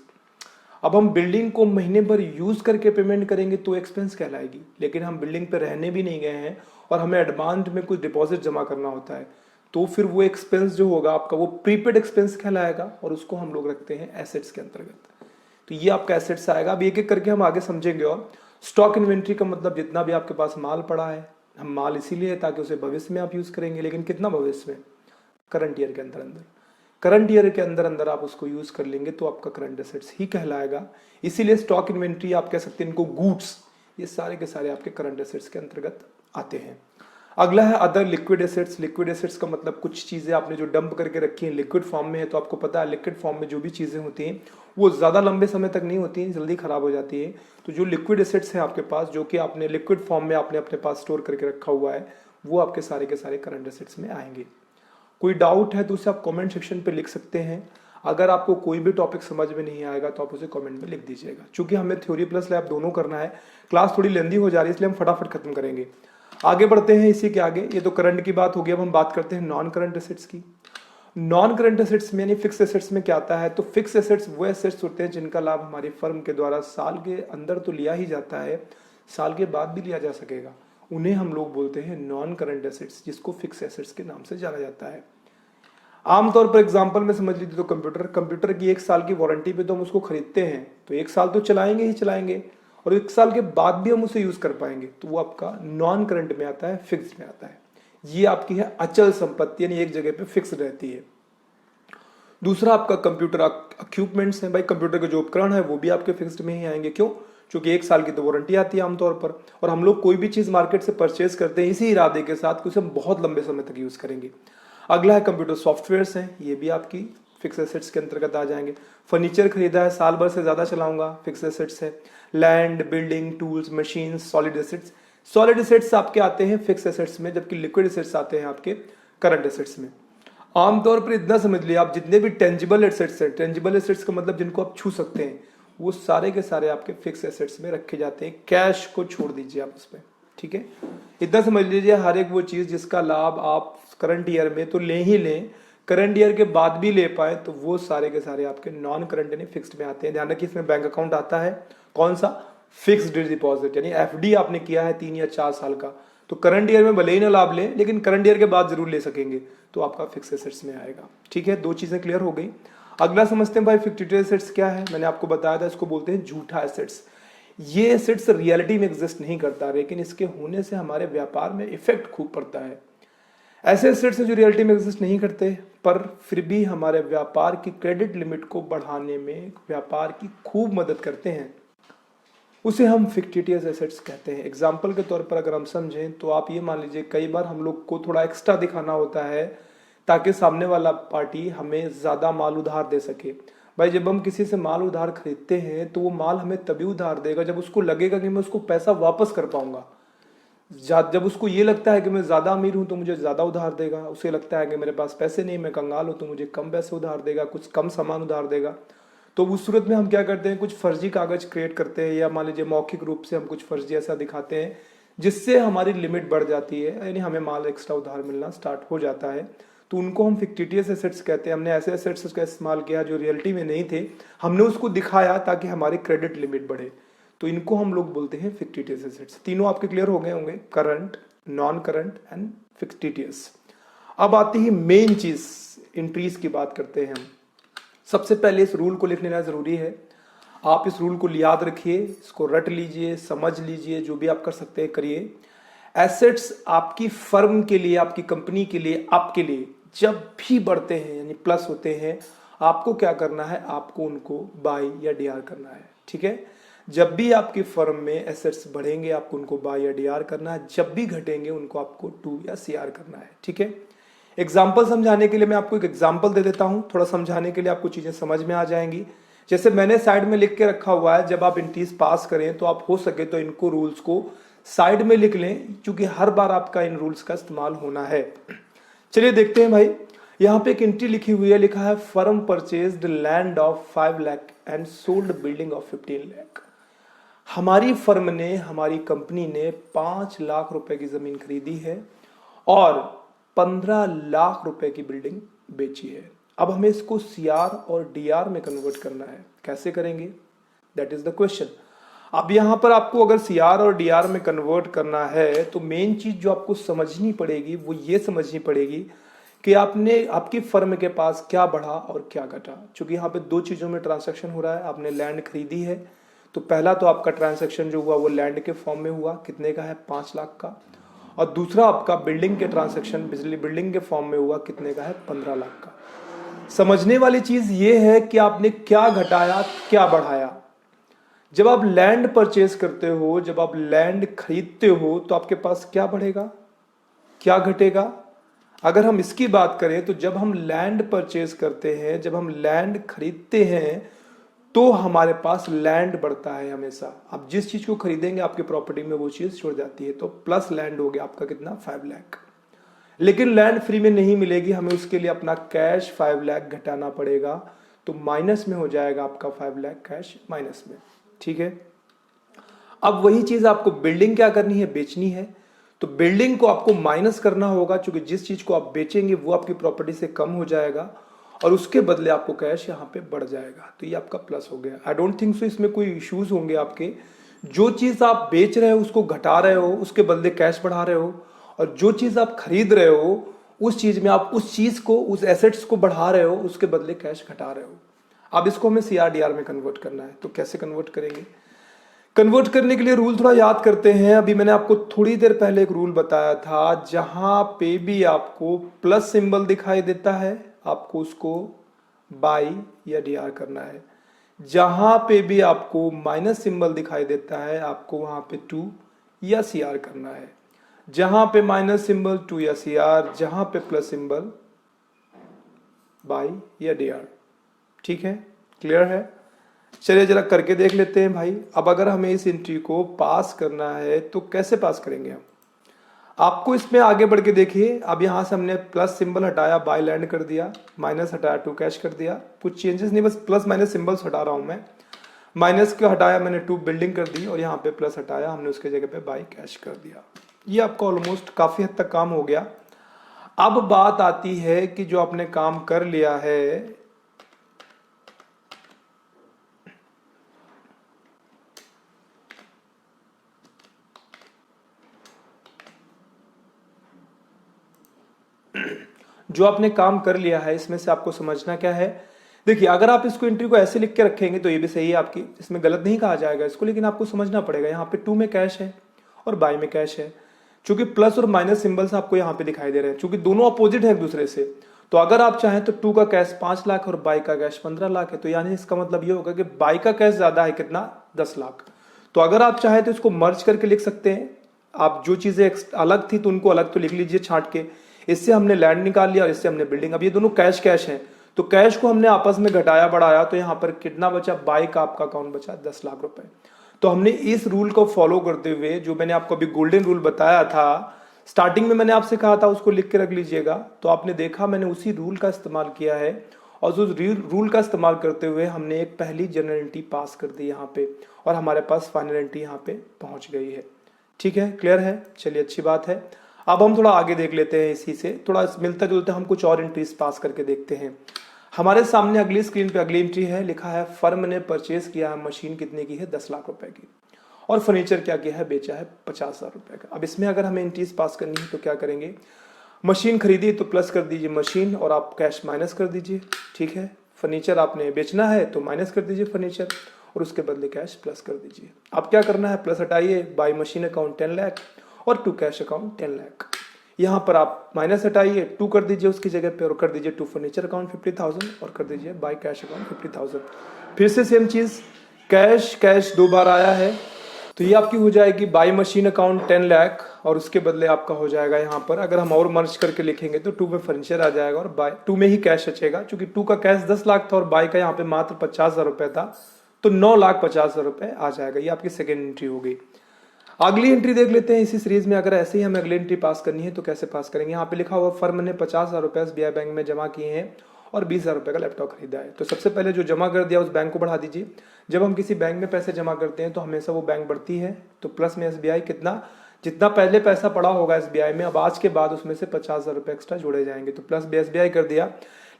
अब हम बिल्डिंग को महीने भर यूज करके पेमेंट करेंगे तो एक्सपेंस कहलाएगी, लेकिन हम बिल्डिंग पे रहने भी नहीं गए हैं और हमें एडवांस में कुछ डिपॉजिट जमा करना होता है, तो फिर वो एक्सपेंस जो होगा आपका वो प्रीपेड एक्सपेंस कहलाएगा और उसको हम लोग रखते हैं एसेट्स के अंतर्गत। तो ये आपका एसेट्स आएगा। अब एक एक करके हम आगे समझेंगे। और स्टॉक इन्वेंट्री का मतलब जितना भी आपके पास माल पड़ा है, हम माल इसीलिए है ताकि उसे भविष्य में आप यूज करेंगे, लेकिन कितना भविष्य में? करंट ईयर के अंदर अंदर। करंट ईयर के अंदर अंदर आप उसको यूज कर लेंगे तो आपका करंट एसेट्स ही कहलाएगा। इसीलिए स्टॉक इन्वेंट्री आप कह सकते हैं इनको गुड्स, ये सारे के सारे आपके करंट एसेट्स के अंतर्गत आते हैं। अगला है other liquid assets. Liquid assets का मतलब कुछ चीजें आपने जो डंप करके रखी हैं लिक्विड फॉर्म में है, तो आपको पता है लिक्विड फॉर्म में जो भी चीजें होती हैं वो ज्यादा लंबे समय तक नहीं होती हैं, जल्दी खराब हो जाती है। तो जो लिक्विड एसेट्स हैं आपके पास, जो कि आपने लिक्विड फॉर्म में आपने अपने पास स्टोर करके रखा हुआ है, वो आपके सारे के सारे करंट एसेट्स में आएंगे। कोई डाउट है तो उसे आप कमेंट सेक्शन पे लिख सकते हैं। अगर आपको कोई भी टॉपिक समझ में नहीं आएगा तो आप उसे कमेंट में लिख दीजिएगा। चूंकि हमें थ्योरी प्लस लैब दोनों करना है, क्लास थोड़ी लेंदी हो जा रही है, इसलिए हम फटाफट खत्म करेंगे। आगे बढ़ते हैं इसी के आगे। ये तो करंट की बात होगी, अब हम बात करते हैं नॉन करंट एसेट्स की। नॉन करंट एसेट्स में यानी फिक्स एसेट्स में क्या आता है, तो फिक्स एसेट्स वो एसेट्स होते हैं जिनका लाभ हमारी फर्म के द्वारा साल के अंदर तो लिया ही जाता है, साल के बाद भी लिया जा सकेगा। उन्हें हम लोग बोलते हैं नॉन करंट एसेट्स, जिसको फिक्स एसेट्स के नाम से जाना जाता है। आमतौर पर एग्जांपल में समझ लीजिए तो कंप्यूटर की 1 साल की वारंटी पे तो हम उसको खरीदते हैं, तो 1 साल तो चलाएंगे ही चलाएंगे, और 1 साल के बाद भी हम उसे यूज कर पाएंगे, तो वो आपका नॉन करंट में आता है, फिक्स्ड में आता है। ये आपकी है अचल संपत्ति, यानी एक जगह पे फिक्स रहती है। दूसरा आपका कंप्यूटर इक्विपमेंट्स है। भाई कंप्यूटर के जो उपकरण है वो भी आपके फिक्स्ड में ही आएंगे। क्यों? क्योंकि 1 साल की तो वारंटी आती है आमतौर पर, और हम लोग कोई भी चीज मार्केट से परचेज करते हैं इसी इरादे के साथ कि उसे हम बहुत लंबे समय तक यूज करेंगे। अगला है कंप्यूटर सॉफ्टवेयर्स हैं, ये भी आपकी फिक्स एसेट्स के अंतर्गत आ जाएंगे। फर्नीचर खरीदा है, साल भर से ज्यादा चलाऊंगा, फिक्स एसेट्स है। Land, building, tools, machine, solid assets. Solid assets आपके आते हैं फिक्स एसेट्स में, जबकि लिक्विड एसेट्स आते हैं आपके करंट एसेट्स में। आमतौर पर इतना समझ लिया आप, जितने भी टेंजिबल एसेट्स हैं, टेंजिबल एसेट्स का मतलब जिनको आप छू सकते हैं, वो सारे के सारे आपके फिक्स एसेट्स में रखे जाते हैं। कैश को छोड़ दीजिए आप उसमें, ठीक है। इतना समझ लीजिए हर एक वो चीज जिसका लाभ आप करंट ईयर में तो ले ही लें, करंट ईयर के बाद भी ले पाए, तो वो सारे के सारे आपके नॉन करंट यानी फिक्स्ड में आते हैं। ध्यान रखिए इसमें बैंक अकाउंट आता है, कौन सा? फिक्स्ड डिपॉजिट, यानी एफडी आपने किया है 3 या 4 साल का, तो करंट ईयर में भले ही ना लाभ लें, लेकिन करंट ईयर के बाद जरूर ले सकेंगे, तो आपका फिक्स एसेट्स में आएगा। ठीक है, 2 चीजें क्लियर हो गई। अगला समझते हैं भाई फिक्टिव एसेट्स क्या है। मैंने आपको बताया था, इसको बोलते हैं झूठा एसेट्स। ये एसेट्स रियलिटी में एग्जिस्ट नहीं करता, लेकिन इसके होने से हमारे व्यापार में इफेक्ट खूब पड़ता है। ऐसे एसेट्स हैं जो रियलिटी में एग्जिस्ट नहीं करते, पर फिर भी हमारे व्यापार की क्रेडिट लिमिट को बढ़ाने में व्यापार की खूब मदद करते हैं, उसे हम फिक्टिटियस एसेट्स कहते हैं। एग्जाम्पल के तौर पर अगर हम समझें तो आप ये मान लीजिए कई बार हम लोग को थोड़ा एक्स्ट्रा दिखाना होता है ताकि सामने वाला पार्टी हमें ज्यादा माल उधार दे सके। भाई जब हम किसी से माल उधार खरीदते हैं तो वो माल हमें तभी उधार देगा जब उसको लगेगा कि मैं उसको पैसा वापस कर पाऊंगा। जब उसको ये लगता है कि मैं ज्यादा अमीर हूं तो मुझे ज्यादा उधार देगा, उसे लगता है कि मेरे पास पैसे नहीं, मैं कंगाल हूं, तो मुझे कम पैसे उधार देगा, कुछ कम सामान उधार देगा। तो उस सूरत में हम क्या करते हैं, कुछ फर्जी कागज क्रिएट करते हैं, या मान लीजिए मौखिक रूप से हम कुछ फर्जी ऐसा दिखाते हैं जिससे हमारी लिमिट बढ़ जाती है, यानी हमें माल एक्स्ट्रा उधार मिलना स्टार्ट हो जाता है। तो उनको हम फिक्टिटियस एसेट्स कहते हैं। हमने ऐसे एसेट्स का इस्तेमाल किया जो रियलिटी में नहीं थे, हमने उसको दिखाया ताकि हमारी क्रेडिट लिमिट बढ़े, तो इनको हम लोग बोलते हैं फिक्टिटियस एसेट्स। तीनों आपके क्लियर हो गए होंगे, current, non current and fictitious. अब आती है मेन चीज, एंट्रीज की बात करते हैं हम। सबसे पहले इस रूल को लिख लेना जरूरी है। आप इस रूल को याद रखिए, इसको रट लीजिए, समझ लीजिए, जो भी आप कर सकते हैं करिए। एसेट्स आपकी फर्म के लिए, आपकी कंपनी के लिए, आपके लिए जब भी बढ़ते हैं यानी प्लस होते हैं, आपको क्या करना है, आपको उनको बाय या डीआर करना है। ठीक है, जब भी आपकी फर्म में एसेट्स बढ़ेंगे आपको उनको बाय या डीआर करना है, जब भी घटेंगे उनको आपको टू या सीआर करना है। ठीक है, एग्जाम्पल समझाने के लिए मैं आपको एक एग्जाम्पल दे देता हूं, थोड़ा समझाने के लिए आपको चीजें समझ में आ जाएंगी। जैसे मैंने साइड में लिख के रखा हुआ है, जब आप एंट्रीज पास करें तो आप हो सके तो इनको रूल्स को साइड में लिख लें, क्योंकि हर बार आपका इन रूल्स का इस्तेमाल होना है। चलिए देखते हैं भाई, यहाँ पे एक एंट्री लिखी हुई है, लिखा है firm purchased land of 5 lakh and sold building of 15 lakh. हमारी फर्म ने, हमारी कंपनी ने 5 लाख रुपए की जमीन खरीदी है और 15 लाख रुपए की बिल्डिंग बेची है। अब हमें इसको सीआर और डीआर में कन्वर्ट करना है। कैसे करेंगे, दैट इज द क्वेश्चन। अब यहां पर आपको अगर सीआर और डीआर में कन्वर्ट करना है तो मेन चीज जो आपको समझनी पड़ेगी वो ये समझनी पड़ेगी कि आपकी फर्म के पास क्या बढ़ा और क्या घटा। चूंकि यहाँ पे 2 चीजों में ट्रांसैक्शन हो रहा है। आपने लैंड खरीदी है, तो पहला तो आपका ट्रांसैक्शन जो हुआ वो लैंड के फॉर्म में हुआ, कितने का है, 5 लाख का। और दूसरा आपका बिल्डिंग के ट्रांसैक्शन बिल्डिंग के फॉर्म में हुआ, कितने का है, 15 लाख का। समझने वाली चीज ये है कि आपने क्या घटाया क्या बढ़ाया। जब आप लैंड परचेज करते हो, जब आप लैंड खरीदते हो, तो आपके पास क्या बढ़ेगा क्या घटेगा। अगर हम इसकी बात करें तो जब हम लैंड परचेज करते हैं, जब हम लैंड खरीदते हैं, तो हमारे पास लैंड बढ़ता है हमेशा। आप जिस चीज को खरीदेंगे आपकी प्रॉपर्टी में वो चीज जुड़ जाती है। तो प्लस लैंड हो गया आपका कितना 5 लाख। लेकिन लैंड फ्री में नहीं मिलेगी, हमें उसके लिए अपना कैश 5 लाख घटाना पड़ेगा। तो माइनस में हो जाएगा आपका 5 लाख कैश माइनस में। ठीक है, अब वही चीज आपको बिल्डिंग क्या करनी है, बेचनी है। तो बिल्डिंग को आपको माइनस करना होगा, क्योंकि जिस चीज को आप बेचेंगे वो आपकी प्रॉपर्टी से कम हो जाएगा और उसके बदले आपको कैश यहाँ पे बढ़ जाएगा। तो ये आपका प्लस हो गया। आई डोंट थिंक सो इसमें कोई इश्यूज होंगे आपके। जो चीज आप बेच रहे हो उसको घटा रहे हो, उसके बदले कैश बढ़ा रहे हो, और जो चीज आप खरीद रहे हो उस चीज में आप उस चीज को, उस एसेट्स को बढ़ा रहे हो, उसके बदले कैश घटा रहे हो। अब इसको हमें सीआरडीआर में कन्वर्ट करना है। तो कैसे कन्वर्ट करेंगे, कन्वर्ट करने के लिए रूल थोड़ा याद करते हैं। अभी मैंने आपको थोड़ी देर पहले एक रूल बताया था, जहां पे भी आपको प्लस सिंबल दिखाई देता है आपको उसको बाई या डीआर करना है। जहां पे भी आपको माइनस सिंबल दिखाई देता है आपको वहां पे टू या सीआर करना है। जहां पे माइनस सिंबल टू या सीआर, जहां पे प्लस सिंबल बाई या डीआर। ठीक है, क्लियर है। चलिए जरा करके देख लेते हैं भाई। अब अगर हमें इस एंट्री को पास करना है तो कैसे पास करेंगे हम। आपको इसमें आगे बढ़ के देखिए, अब यहां से हमने प्लस सिंबल हटाया, बाय लैंड कर दिया, माइनस हटाया, टू कैश कर दिया। कुछ चेंजेस नहीं, बस प्लस माइनस सिंबल्स हटा रहा हूं मैं। माइनस को हटाया मैंने, टू बिल्डिंग कर दी, और यहाँ पे प्लस हटाया हमने, उसके जगह पे बाय कैश कर दिया। ये आपका ऑलमोस्ट काफी हद तक काम हो गया। अब बात आती है कि जो आपने काम कर लिया है, जो आपने काम कर लिया है इसमें से आपको समझना क्या है। देखिए, अगर आप इसको एंट्री को ऐसे लिख के रखेंगे तो ये भी सही है आपकी, इसमें गलत नहीं कहा जाएगा इसको, लेकिन आपको समझना पड़ेगा। यहाँ पे टू में कैश है और बाई में कैश है। चूंकि प्लस और माइनस सिंबल्स आपको यहाँ पे दिखाई दे रहे हैं, चूंकि दोनों अपोजिट है एक दूसरे से, तो अगर आप चाहें तो टू का कैश 5 लाख और बाई का कैश 15 लाख है। तो यानी इसका मतलब ये होगा कि बाई का कैश ज्यादा है, कितना 10 लाख। तो अगर आप चाहें तो इसको मर्ज करके लिख सकते हैं। आप जो चीजें अलग थी तो उनको अलग तो लिख लीजिए छांट के। इससे हमने लैंड निकाल लिया और इससे हमने बिल्डिंग। अब ये दोनों कैश कैश हैं, तो कैश को हमने आपस में घटाया बढ़ाया, तो यहाँ पर कितना बचा, बाई का आपका अकाउंट बचा 10 लाख रुपए। तो हमने इस रूल को फॉलो करते हुए, जो मैंने आपको अभी गोल्डन रूल बताया था, स्टार्टिंग में मैंने आपसे कहा था उसको लिख के रख लीजिएगा, तो आपने देखा मैंने उसी रूल का इस्तेमाल किया है। और उस रूल का इस्तेमाल करते हुए हमने एक पहली जनरल एंट्री पास कर दी यहाँ पे, और हमारे पास फाइनल एंट्री यहाँ पे पहुंच गई है। ठीक है, क्लियर है। चलिए, अच्छी बात है। अब हम थोड़ा आगे देख लेते हैं, इसी से थोड़ा मिलता जुलता हम कुछ और एंट्रीज पास करके देखते हैं। हमारे सामने अगली स्क्रीन पे अगली एंट्री है, लिखा है फर्म ने परचेज किया है मशीन, कितने की है, 10 लाख रुपए की, और फर्नीचर क्या किया है, बेचा है 50,000 रुपए का। अब इसमें अगर हमें एंट्रीज पास करनी है तो क्या करेंगे, मशीन खरीदी तो प्लस कर दीजिए मशीन, और आप कैश माइनस कर दीजिए। ठीक है, फर्नीचर आपने बेचना है तो माइनस कर दीजिए फर्नीचर, और उसके बदले कैश प्लस कर दीजिए। अब क्या करना है, प्लस हटाइए, बाई मशीन अकाउंट 10 लाख और टू कैश अकाउंट 10 लाख। यहाँ पर आप माइनस हटाइए, टू कर दीजिए उसकी जगह पे, और कर दीजिए टू फर्नीचर अकाउंट 50,000 और कर दीजिए बाई कैश अकाउंट 50,000। फिर से सेम चीज, कैश कैश 2 बार आया है, तो ये आपकी हो जाएगी बाई मशीन अकाउंट 10 लाख, और उसके बदले आपका हो जाएगा यहाँ पर, अगर हम और मर्ज करके लिखेंगे तो टू में फर्नीचर आ जाएगा और बाई टू में ही कैश बचेगा। क्योंकि टू का कैश 10 लाख था और बाई का यहाँ पे मात्र 50,000 रुपए था, तो 9,50,000 रुपए आ जाएगा। ये आपकी सेकेंड एंट्री हो गई। अगली एंट्री देख लेते हैं इसी सीरीज में। अगर ऐसे ही हमें अगली एंट्री पास करनी है तो कैसे पास करेंगे। यहाँ पे लिखा हुआ फर्म ने 50,000 रुपए एसबीआई बैंक में जमा किए हैं और 20,000 रुपए का लैपटॉप खरीदा है। तो सबसे पहले जो जमा कर दिया उस बैंक को बढ़ा दीजिए। जब हम किसी बैंक में पैसे जमा करते हैं तो हमेशा वो बैंक बढ़ती है, तो प्लस में एसबीआई कितना, जितना पहले पैसा पड़ा होगा एसबीआई में, अब आज के बाद उसमें से 50,000 रुपए एक्स्ट्रा जोड़े जाएंगे, तो प्लस भी एसबीआई कर दिया।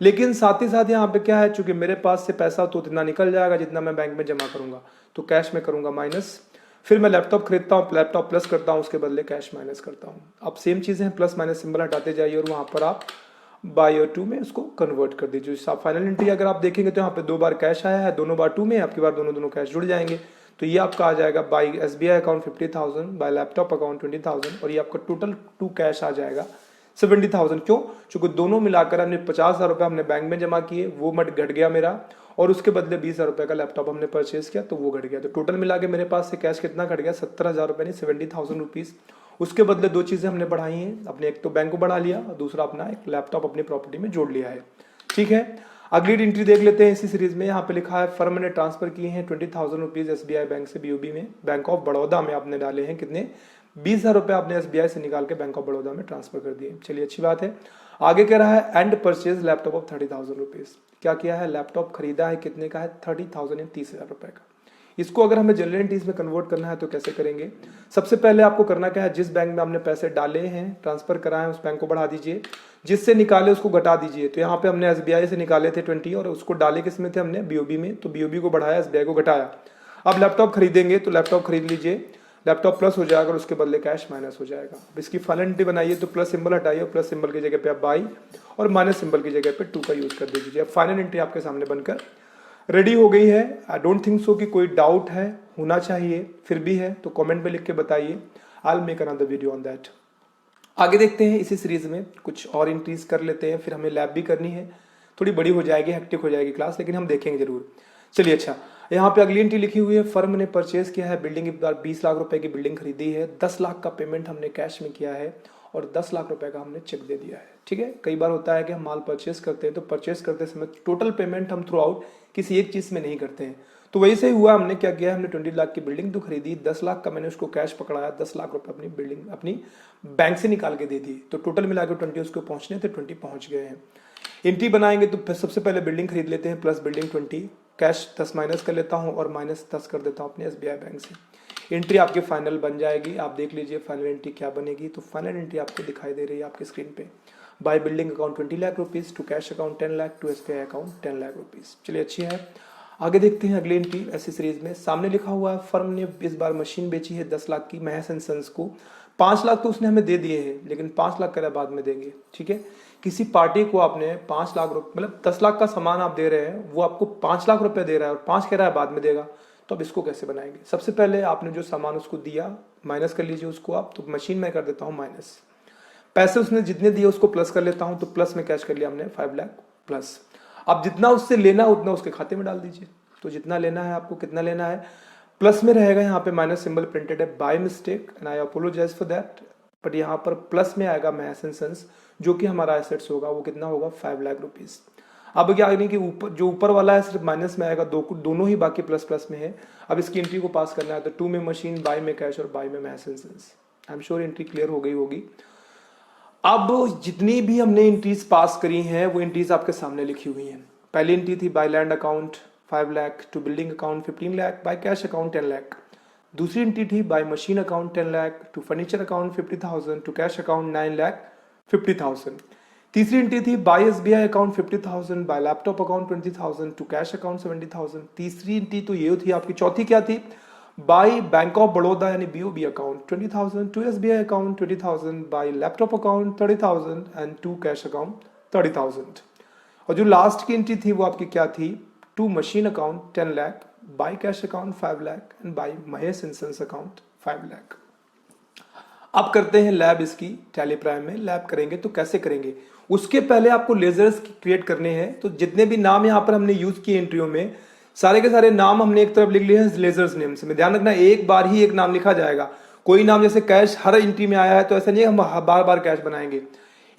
लेकिन साथ ही साथ यहाँ पे क्या है, चूंकि मेरे पास से पैसा तो उतना निकल जाएगा जितना मैं बैंक में जमा करूंगा, तो कैश में करूंगा माइनस। फिर मैं लैपटॉप खरीदता हूँ, लैपटॉप प्लस करता हूँ, उसके बदले कैश माइनस करता हूँ। अब सेम चीज़ें हैं, प्लस माइनस सिंबल हटाते जाइए और वहाँ पर आप बाई और टू में उसको कन्वर्ट कर दीजिए। फाइनल एंट्री अगर आप देखेंगे तो यहाँ पे 2 बार कैश आया है, दोनों बार टू में, आपकी बार दोनों कैश जुड़ जाएंगे। तो ये आपका आ जाएगा by SBI account 50,000, by laptop account 20,000, और ये आपका टोटल टू कैश आ जाएगा 70,000। क्यों? क्योंकि दोनों मिलाकर हमने 50,000 रुपये हमने बैंक में जमा किए, वो मट घट गया मेरा, और उसके बदले 20,000 रुपये का लैपटॉप हमने परचेज किया तो वो घट गया। तो टोटल मिला के मेरे पास से कैश कितना घट गया? 70,000 रुपये, नहीं 70,000 रुपीज़। उसके बदले दो चीज़ें हमने बढ़ाई हैं अपने, एक तो बैंक को बढ़ा लिया और दूसरा अपना एक लैपटॉप अपनी प्रॉपर्टी में जोड़ लिया है। ठीक है, अगली एंट्री देख लेते हैं इसी सीरीज में। यहाँ पे लिखा है फर्म ने ट्रांसफर किए हैं 20,000 रुपीज़ SBI बैंक से BOB में। बैंक ऑफ बड़ौदा में आपने डाले हैं कितने? 20,000 रुपये आपने SBI से निकाल के बैंक ऑफ बड़ौदा में ट्रांसफर कर दिए। चलिए अच्छी बात है। आगे कह रहा है and purchase laptop off 30,000 rupees. क्या किया है? लैपटॉप खरीदा है, कितने का है? 30,000 या 30,000 रुपये का। इसको अगर हमें जनरल एंट्रीज में कन्वर्ट करना है तो कैसे करेंगे? सबसे पहले आपको करना क्या है, जिस बैंक में आपने पैसे डाले हैं, ट्रांसफर कराए, उस बैंक को बढ़ा दीजिए, जिससे निकाले उसको घटा दीजिए। तो यहाँ पे हमने SBI से निकाले थे 20 और उसको डाले किस में थे हमने? BOB में। तो BOB को बढ़ाया, SBI को घटाया। अब लैपटॉप खरीदेंगे तो लैपटॉप खरीद लीजिए, लैपटॉप प्लस हो जाएगा और उसके बदले कैश माइनस हो जाएगा। अब इसकी फाइनल एंट्री बनाइए तो प्लस सिंबल हटाइए और प्लस सिंबल की जगह पे आप बाई और माइनस सिंबल की जगह पे 2 का यूज कर दीजिए। अब फाइनल एंट्री आपके सामने बनकर रेडी हो गई है। आई डोंट थिंक सो कि कोई डाउट है, होना चाहिए, फिर भी है तो कमेंट में लिख के बताइए। I will make another video on that. आगे देखते हैं इसी सीरीज में कुछ और इंक्रीज कर लेते हैं, फिर हमें लैब भी करनी है, थोड़ी बड़ी हो जाएगी, हेक्टिक हो जाएगी क्लास, लेकिन हम देखेंगे जरूर। चलिए अच्छा, यहाँ पे अगली एंट्री लिखी हुई है फर्म ने परचेज किया है बिल्डिंग, एक बार 20 लाख रुपए की बिल्डिंग खरीदी है, 10 लाख का पेमेंट हमने कैश में किया है और 10 लाख रुपए का हमने चेक दे दिया है। ठीक है, कई बार होता है कि हम माल परचेस करते हैं तो परचेस करते समय टोटल पेमेंट हम थ्रू आउट किसी एक चीज में नहीं करते हैं। तो वैसे ही हुआ, हमने क्या किया, हमने 20 लाख की बिल्डिंग तो खरीदी, 10 लाख का मैंने उसको कैश पकड़ाया, 10 लाख रुपए अपनी बिल्डिंग अपनी बैंक से निकाल के दे दी। तो टोटल मिला के 20 उसको पहुंचने थे, 20 पहुंच गए हैं। एंट्री बनाएंगे तो सबसे पहले बिल्डिंग खरीद लेते हैं, प्लस बिल्डिंग 20, कैश 10 माइनस कर लेता हूँ और माइनस 10 कर देता हूँ अपने SBI बैंक से। एंट्री आपकी फाइनल बन जाएगी। आप देख लीजिए फाइनल एंट्री क्या बनेगी। तो फाइनल एंट्री आपको दिखाई दे रही है आपकी स्क्रीन पे। By building account 20 lakh rupees, to cash account 10 lakh, to SBI account 10 lakh rupees. चलिए अच्छी है, आगे देखते हैं अगली एंट्री ऐसी सीरीज में। सामने लिखा हुआ है फर्म ने इस बार मशीन बेची है 10 लाख की महेश एंड सन्स को। 5 लाख तो उसने हमें दे दिए हैं, लेकिन 5 लाख कह बाद में देंगे। ठीक है, किसी पार्टी को आपने 5 लाख रुपए, मतलब 10 लाख का सामान आप दे रहे हैं, वो आपको 5 लाख रुपए दे रहा है और 5 कह रहा है बाद में देगा, तो अब इसको कैसे बनाएंगे? सबसे पहले आपने जो सामान उसको दिया माइनस कर लीजिए उसको आप। तो मशीन में कर देता हूँ माइनस, पैसे उसने जितने दिए उसको प्लस कर लेता हूँ। तो प्लस में कैश कर लिया हमने 5 लाख प्लस। अब जितना उससे लेना उतना उसके खाते में डाल दीजिए। तो जितना लेना है आपको, कितना लेना है, प्लस में रहेगा, यहाँ पे माइनस सिंबल प्रिंटेड है by mistake and I apologise for that, but यहाँ पर प्लस में आएगा महेश एंड सन्स, जो कि हमारा एसेट्स होगा, वो कितना होगा 5 लाख रुपीज। अब क्या नहीं कि ऊपर जो ऊपर वाला है सिर्फ माइनस में आएगा, दोनों ही बाकी प्लस प्लस में है। अब इसकी एंट्री को पास करना है तो 2 में मशीन, बाय में कैश और बाय में Mahesh and sons. I am sure entry clear हो गई होगी। अब जितनी भी हमने एंट्रीज पास करी हैं वो एंट्रीज आपके सामने लिखी हुई हैं। पहली एंट्री थी by land account 5 lakh, to building account 15 lakh, by cash account 10 lakh. दूसरी एंट्री थी by machine account 10 lakh, to furniture account 50,000, to cash account 9 lakh 50,000। तीसरी एंट्री थी by SBI account 50,000, by laptop account 20,000, to cash account 70,000। तीसरी एंट्री तो ये थी आपकी। चौथी क्या थी? बाय बैंक ऑफ बड़ौदा यानी BOB account 20,000, to SBI account 20,000, by laptop account 30,000 and to cash account 30,000। और जो लास्ट की एंट्री थी वो आपकी क्या थी? To machine account 10 lakh, by cash account 5 lakh and by Mahesh and sons account 5 lakh. अब करते हैं लैब इसकी टैली प्राइम में। लैब करेंगे तो कैसे करेंगे? उसके पहले आपको लेजर्स क्रिएट करने हैं। तो जितने भी नाम यहाँ पर हमने यूज किए एंट्रियों में, सारे के सारे नाम हमने एक तरफ लिख लिए हैं लेजर्स नेम से। ध्यान रखना एक बार ही एक नाम लिखा जाएगा। कोई नाम जैसे कैश हर एंट्री में आया है तो ऐसा नहीं हम बार बार कैश बनाएंगे,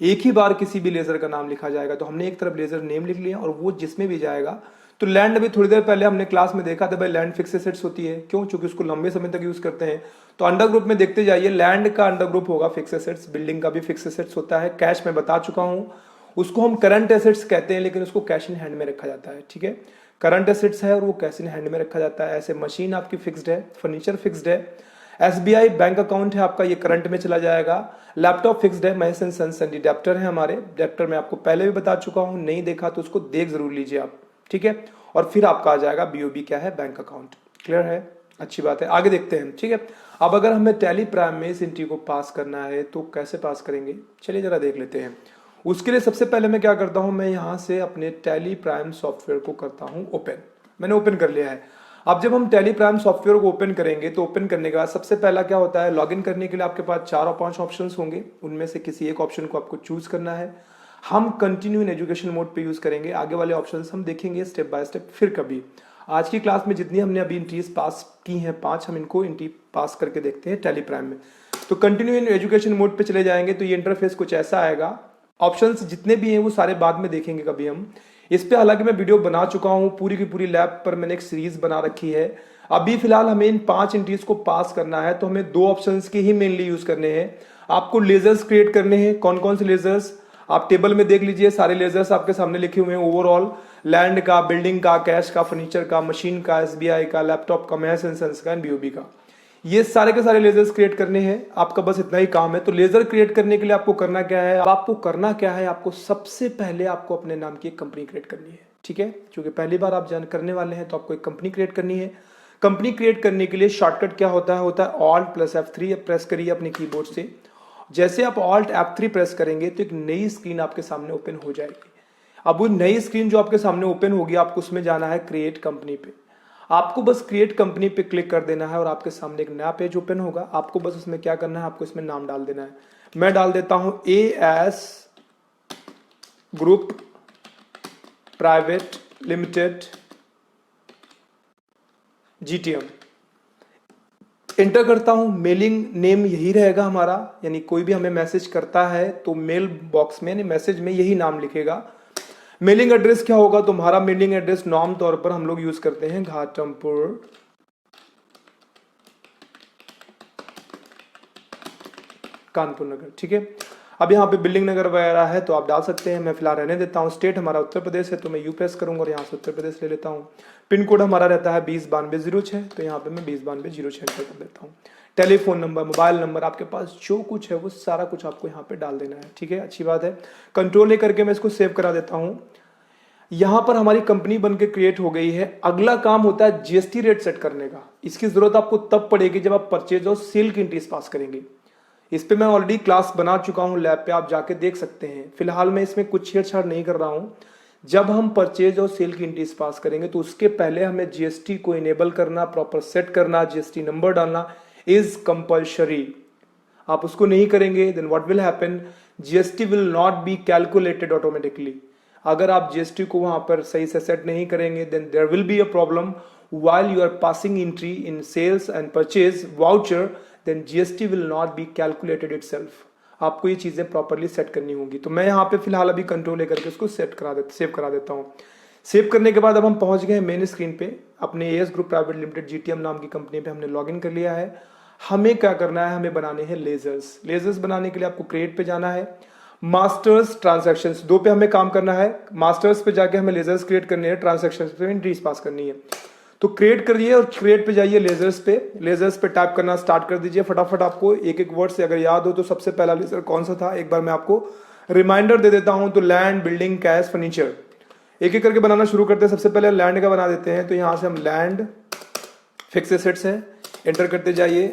एक ही बार किसी भी लेजर का नाम लिखा जाएगा। तो हमने एक तरफ लेजर नेम लिख लिया और वो जिसमें भी जाएगा। तो लैंड अभी थोड़ी देर पहले हमने क्लास में देखा था भाई लैंड फिक्स एसेट्स होती है। क्यों? क्योंकि उसको लंबे समय तक यूज करते हैं। तो अंडर ग्रुप में देखते जाइए, लैंड का अंडर ग्रुप होगा फिक्स एसेट्स, बिल्डिंग का भी फिक्स एसेट्स होता है। कैश में बता चुका हूं, उसको हम करंट एसेट्स कहते हैं, लेकिन उसको कैश इन हैंड में रखा जाता है। ठीक है, करंट एसेट्स है और वो कैश इन हैंड में रखा जाता है। ऐसे मशीन आपकी फिक्स्ड है, फर्नीचर फिक्स्ड है, SBI बैंक अकाउंट है आपका, ये करंट में चला जाएगा। लैपटॉप फिक्स्ड है, महेश एंड सन्स डेप्टर है हमारे। डेप्टर में आपको पहले भी बता चुका हूं, नहीं देखा तो उसको देख जरूर लीजिए आप। ठीक है, और फिर आपका आ जाएगा BOB क्या है, बैंक अकाउंट। क्लियर है, अच्छी बात है। आगे देखते हैं। ठीक है, अब अगर हमें टैली प्राइम में इस एंट्री को पास करना है तो कैसे पास करेंगे, चलिए जरा देख लेते हैं। उसके लिए सबसे पहले मैं क्या करता हूं, मैं यहां से अपने टैली प्राइम सॉफ्टवेयर को करता हूं ओपन। मैंने ओपन कर लिया है। अब जब हम टैली प्राइम सॉफ्टवेयर को ओपन करेंगे तो ओपन करने के बाद सबसे पहला क्या होता है, लॉगिन करने के लिए आपके पास 4 और 5 ऑप्शंस होंगे, उनमें से किसी एक ऑप्शन को आपको चूज करना है। हम कंटिन्यू इन एजुकेशन मोड पे यूज करेंगे, आगे वाले ऑप्शंस हम देखेंगे स्टेप बाय स्टेप फिर कभी। आज की क्लास में जितनी हमने अभी एंट्रीज पास की हैं 5, हम इनको एंट्री पास करके देखते हैं टैली प्राइम में। तो कंटिन्यू इन एजुकेशन मोड पे चले जाएंगे तो ये इंटरफेस कुछ ऐसा आएगा। ऑप्शंस जितने भी हैं वो सारे बाद में देखेंगे कभी हम। इस पे हालांकि मैं वीडियो बना चुका हूँ, पूरी की पूरी लैब पर मैंने एक सीरीज बना रखी है। अभी फिलहाल हमें इन 5 एंट्रीज को पास करना है तो हमें 2 ऑप्शंस के ही मेनली यूज करने हैं। आपको लेजर्स क्रिएट करने हैं। कौन कौन से लेजर्स, आप टेबल में देख लीजिए, सारे लेजर्स आपके सामने लिखे हुए हैं। ओवरऑल लैंड का, बिल्डिंग का, कैश का, फर्नीचर का, मशीन का, एसबीआई का, लैपटॉप का, महस एंड सन्स का एंड बीओबी का, ये सारे के सारे लेजर्स क्रिएट करने हैं। आपका बस इतना ही काम है। तो लेजर क्रिएट करने के लिए आपको करना क्या है, आपको सबसे पहले आपको अपने नाम की एक कंपनी क्रिएट करनी है। ठीक है, क्योंकि पहली बार आप जान करने वाले हैं तो आपको एक कंपनी क्रिएट करनी है। कंपनी क्रिएट करने के लिए शॉर्टकट क्या होता है Alt + F3 प्रेस करिए अपने कीबोर्ड से। जैसे आप Alt F3 प्रेस करेंगे तो एक नई स्क्रीन आपके सामने ओपन हो जाएगी। अब वो नई स्क्रीन जो आपके सामने ओपन होगी, आपको उसमें जाना है क्रिएट कंपनी पे। आपको बस क्रिएट कंपनी पे क्लिक कर देना है और आपके सामने एक नया पेज ओपन होगा। आपको बस उसमें क्या करना है, आपको इसमें नाम डाल देना है। मैं डाल देता हूं AS group private limited GTM। Enter करता हूं, मेलिंग नेम यही रहेगा हमारा, यानी कोई भी हमें मैसेज करता है तो मेल बॉक्स में मैसेज में यही नाम लिखेगा। मेलिंग एड्रेस क्या होगा, तो हमारा मेलिंग एड्रेस नॉर्म तौर पर हम लोग यूज करते हैं घाटमपुर कानपुर नगर। ठीक है, अब यहाँ पे बिल्डिंग नगर वगैरह है तो आप डाल सकते हैं, मैं फिलहाल रहने देता हूँ। स्टेट हमारा उत्तर प्रदेश है तो मैं यू प्रेस करूंगा और यहाँ से उत्तर प्रदेश ले लेता हूँ। पिन कोड हमारा रहता है 209206, तो यहाँ पे मैं 209206 एंटर कर देता हूँ। टेलीफोन नंबर, मोबाइल नंबर, आपके पास जो कुछ है वो सारा कुछ आपको यहाँ पे डाल देना है। ठीक है, अच्छी बात है। कंट्रोल ए करके मैं इसको सेव करा देता हूँ। यहाँ पर हमारी कंपनी बन के क्रिएट हो गई है। अगला काम होता है जीएसटी रेट सेट करने का। इसकी जरूरत आपको तब पड़ेगी जब आप परचेज और सेल की एंट्रीज पास करेंगे। इस पे मैं ऑलरेडी क्लास बना चुका हूँ लैब पे, आप जाके देख सकते हैं। फिलहाल मैं इसमें कुछ छेड़छाड़ नहीं कर रहा हूँ। जब हम परचेज और सेल की एंट्रीज पास करेंगे तो उसके पहले हमें जीएसटी को इनेबल करना, प्रॉपर सेट करना, जीएसटी नंबर डालना इज कंपल्सरी। आप उसको नहीं करेंगे then what will happen, GST will not be calculated automatically. अगर आप जीएसटी को वहां पर सही से सेट नहीं करेंगे then there will be a problem while you are passing entry in sales and purchase voucher, then GST will not be calculated itself। आपको ये चीजें प्रॉपरली सेट करनी होंगी। तो मैं यहाँ पे फिलहाल अभी कंट्रोल लेकर के उसको सेव करा देता हूँ। सेव करने के बाद अब हम पहुंच गए मेन स्क्रीन पे। अपने AS group private limited GTM नाम की कंपनी पे हमने लॉगिन कर लिया है। हमें क्या करना है, हमें बनाने हैं लेजर्स। लेजर्स बनाने के लिए आपको क्रिएट पे जाना है। मास्टर्स ट्रांजैक्शंस 2 पे हमें काम करना है। मास्टर्स पे जाके हमें लेजर्स क्रिएट करने हैं, ट्रांजैक्शंस पे एंट्रीज पास करनी है। तो क्रिएट करिए और क्रिएट पे जाइए, लेजर्स पे टाइप करना स्टार्ट कर दीजिए। फटाफट आपको एक एक वर्ड से अगर याद हो तो सबसे पहला लेजर कौन सा था एक बार मैं आपको रिमाइंडर दे देता हूं। तो लैंड, बिल्डिंग, कैश, फर्नीचर, एक एक करके बनाना शुरू करते हैं। सबसे पहले लैंड का बना देते हैं। तो यहां से हम लैंड फिक्स एसेट्स है, एंटर करते जाइए,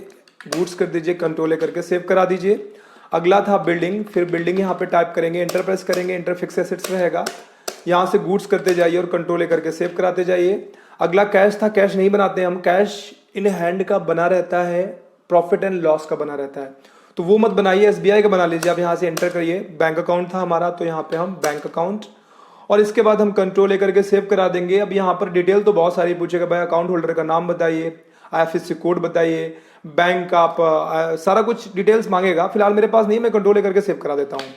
गुड्स कर दीजिए, कंट्रोल करके सेव करा दीजिए। अगला था बिल्डिंग, फिर बिल्डिंग यहाँ पे टाइप करेंगे, एंटर प्रेस करेंगे, एंटर फिक्स एसेट्स रहेगा। यहाँ से गुड्स करते जाइए और कंट्रोल करके सेव कराते जाइए। अगला कैश था, कैश नहीं बनाते हम, कैश इन हैंड का बना रहता है, प्रॉफिट एंड लॉस का बना रहता है, तो वो मत बनाइए, एसबीआई का बना लीजिए। आप यहाँ से एंटर करिए। बैंक अकाउंट था हमारा तो यहाँ पे हम बैंक अकाउंट, और इसके बाद हम कंट्रोल करके सेव करा देंगे। अब यहाँ पर डिटेल तो बहुत सारी पूछेगा, भाई अकाउंट होल्डर का नाम बताइए, IFSC कोड बताइए, बैंक का आप सारा कुछ डिटेल्स मांगेगा। फिलहाल मेरे पास नहीं, मैं कंट्रोल करके सेव करा देता हूँ।